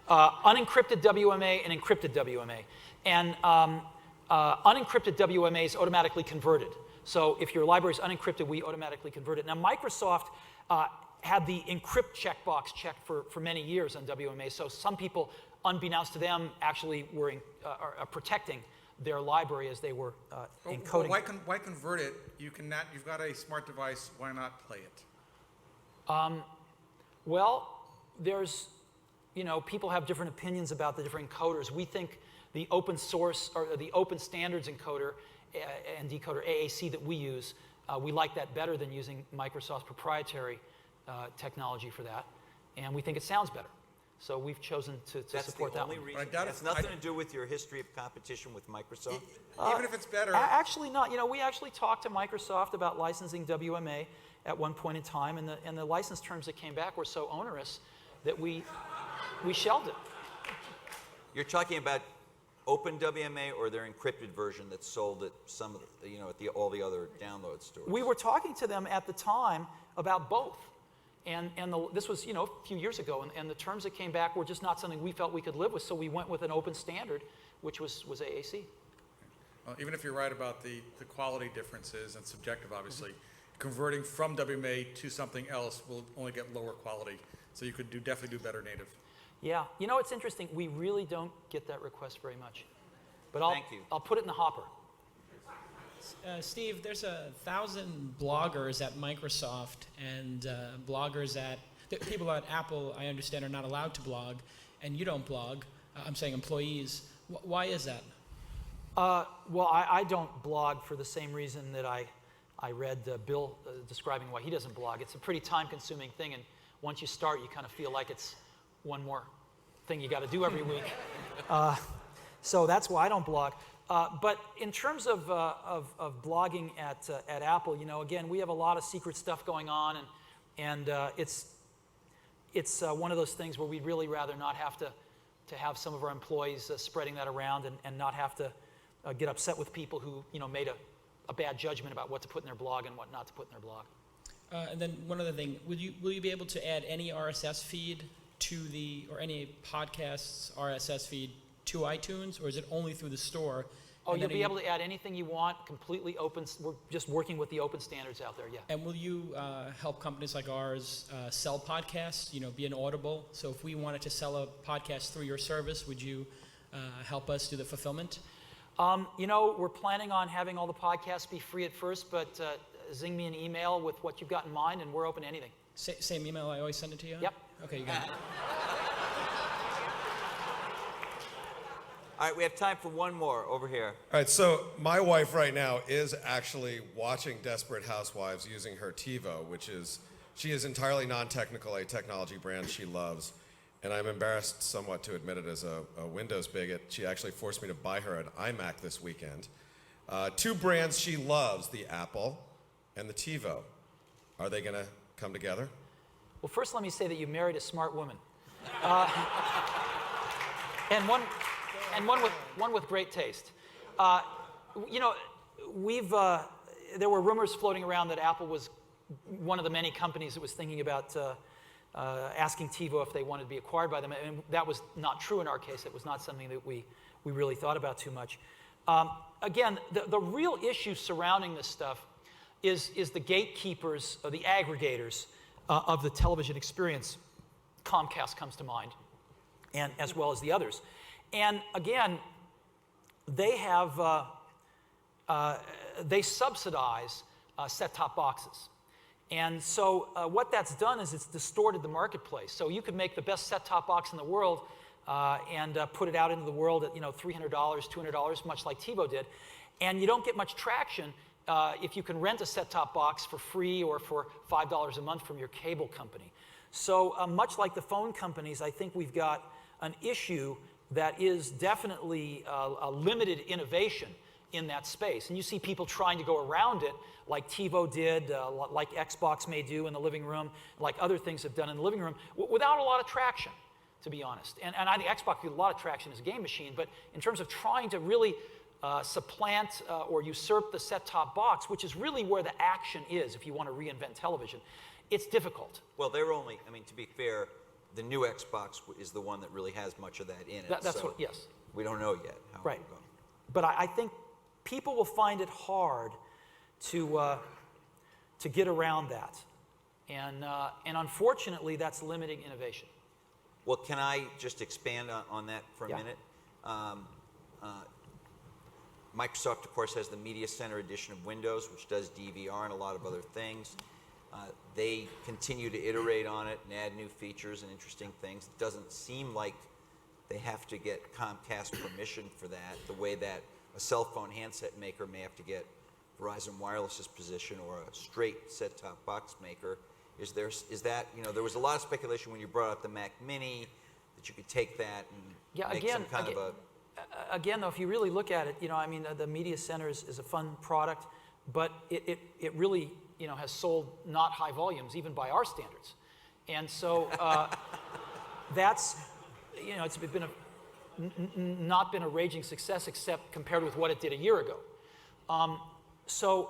Speaker 3: unencrypted WMA and encrypted WMA. And unencrypted WMA is automatically converted. So if your library is unencrypted, we automatically convert it. Now, Microsoft had the encrypt checkbox checked for many years on WMA. So some people, unbeknownst to them, actually were are protecting their library as they were encoding.
Speaker 16: Well, why convert it? You've got a smart device. Why not play it?
Speaker 3: Well, there's, people have different opinions about the different encoders. We think the open source or the open standards encoder and decoder AAC that we use, we like that better than using Microsoft's proprietary technology for that, and we think it sounds better. So we've chosen to support that one.
Speaker 2: Reason. It has nothing to do with your history of competition with Microsoft?
Speaker 16: Even if it's better.
Speaker 3: Actually not. We actually talked to Microsoft about licensing WMA at one point in time, and the license terms that came back were so onerous that we shelved it.
Speaker 2: You're talking about Open WMA or their encrypted version that's sold at some of the, at all the other download stores?
Speaker 3: We were talking to them at the time about both. And this was, a few years ago, and the terms that came back were just not something we felt we could live with, so we went with an open standard, which was AAC.
Speaker 16: Well, even if you're right about the quality differences and subjective, obviously, converting from WMA to something else will only get lower quality. So you could definitely do better native.
Speaker 3: Yeah. It's interesting. We really don't get that request very much. But
Speaker 2: Thank you.
Speaker 3: I'll put it in the hopper.
Speaker 17: Steve, there's 1,000 bloggers at Microsoft and bloggers at people at Apple, I understand, are not allowed to blog, and you don't blog. I'm saying employees. Why is that?
Speaker 3: Well, I don't blog for the same reason that I read Bill describing why he doesn't blog. It's a pretty time-consuming thing, and once you start, you kind of feel like it's one more thing you got to do every week. So that's why I don't blog. But in terms of blogging at Apple, again, we have a lot of secret stuff going on, and it's one of those things where we'd really rather not have to have some of our employees spreading that around and not have to get upset with people who made a bad judgment about what to put in their blog and what not to put in their blog.
Speaker 17: And then one other thing, will you be able to add any RSS feed or any podcast's RSS feed to iTunes, or is it only through the store?
Speaker 3: Oh, you'll be able to add anything you want, completely open. We're just working with the open standards out there, yeah.
Speaker 17: And will you help companies like ours sell podcasts, be an Audible? So if we wanted to sell a podcast through your service, would you help us do the fulfillment?
Speaker 3: We're planning on having all the podcasts be free at first, but zing me an email with what you've got in mind, and we're open to anything.
Speaker 17: Same email I always send it to you on?
Speaker 3: Yep.
Speaker 17: Okay, you got it.
Speaker 2: All right, we have time for one more over here.
Speaker 18: All right, so my wife right now is actually watching Desperate Housewives using her TiVo, she is entirely non-technical, a technology brand she loves. And I'm embarrassed somewhat to admit it as a Windows bigot. She actually forced me to buy her an iMac this weekend. Two brands she loves, the Apple and the TiVo. Are they going to come together?
Speaker 3: Well, first let me say that you married a smart woman. And one with great taste. There were rumors floating around that Apple was one of the many companies that was thinking about asking TiVo if they wanted to be acquired by them, and that was not true in our case. It was not something that we really thought about too much. Again, the real issue surrounding this stuff is the gatekeepers, or the aggregators of the television experience. Comcast comes to mind, and as well as the others. And again, they have they subsidize set-top boxes. And so what that's done is it's distorted the marketplace. So you could make the best set-top box in the world, and put it out into the world at $300, $200, much like TiVo did. And you don't get much traction if you can rent a set-top box for free or for $5 a month from your cable company. So much like the phone companies, I think we've got an issue that is definitely a limited innovation in that space. And you see people trying to go around it, like TiVo did, like Xbox may do in the living room, like other things have done in the living room, without a lot of traction, to be honest. And I think Xbox did a lot of traction as a game machine, but in terms of trying to really supplant or usurp the set-top box, which is really where the action is if you want to reinvent television, it's difficult.
Speaker 2: Well, they're only, I mean, to be fair, the new Xbox is the one that really has much of that in it.
Speaker 3: That's
Speaker 2: so
Speaker 3: what, yes.
Speaker 2: We don't know yet how
Speaker 3: Right.
Speaker 2: it will go.
Speaker 3: But I think people will find it hard to get around that. And unfortunately, that's limiting innovation.
Speaker 2: Well, can I just expand on that for a
Speaker 3: Yeah.
Speaker 2: minute? Microsoft, of course, has the Media Center edition of Windows, which does DVR and a lot of other things. They continue to iterate on it and add new features and interesting things. It doesn't seem like they have to get Comcast permission for that, the way that a cell phone handset maker may have to get Verizon Wireless's position or a straight set-top box maker. Is that, there was a lot of speculation when you brought up the Mac Mini that you could take that and make some kind of a...
Speaker 3: Again, though, if you really look at it, the Media Center is a fun product, but it really, has sold not high volumes, even by our standards. And so that's, it's been not been a raging success except compared with what it did a year ago. So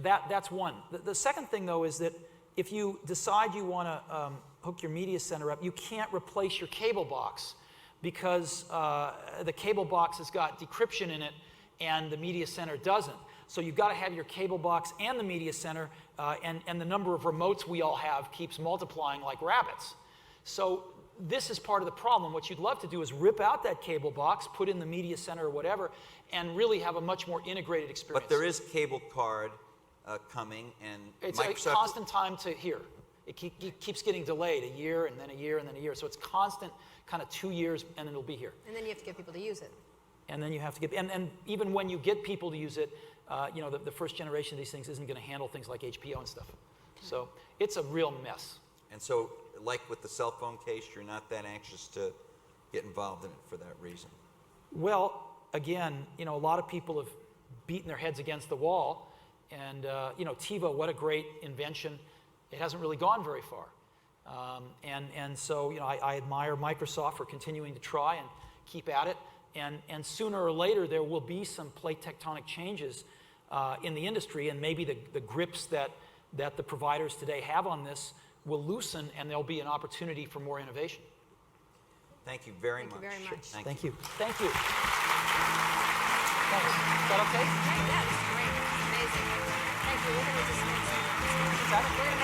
Speaker 3: that's one. The second thing, though, is that if you decide you want to hook your Media Center up, you can't replace your cable box because the cable box has got decryption in it and the Media Center doesn't. So you've got to have your cable box and the Media Center, and the number of remotes we all have keeps multiplying like rabbits. So this is part of the problem. What you'd love to do is rip out that cable box, put in the Media Center or whatever, and really have a much more integrated experience.
Speaker 2: But there is cable card coming, and
Speaker 3: it's
Speaker 2: Microsoft...
Speaker 3: a constant time to here. It keeps getting delayed, a year and then a year and then a year. So it's constant, kind of 2 years, and then it'll be here.
Speaker 1: And then you have to get people to use it.
Speaker 3: And then you have to get, and even when you get people to use it, the first generation of these things isn't going to handle things like HPO and stuff. So it's a real mess.
Speaker 2: And so, like with the cell phone case, you're not that anxious to get involved in it for that reason.
Speaker 3: Well, again, a lot of people have beaten their heads against the wall, and TiVo, what a great invention. It hasn't really gone very far. And so, I admire Microsoft for continuing to try and keep at it. And sooner or later, there will be some plate tectonic changes in the industry, and maybe the grips that the providers today have on this will loosen, and there'll be an opportunity for more innovation.
Speaker 2: Thank you very much.
Speaker 1: Thank you very much.
Speaker 3: Thank you. Thank you. Thanks. Is that okay?
Speaker 1: Yeah, that's great. Amazing. Thank you. We're going to dismiss.
Speaker 3: Is that okay?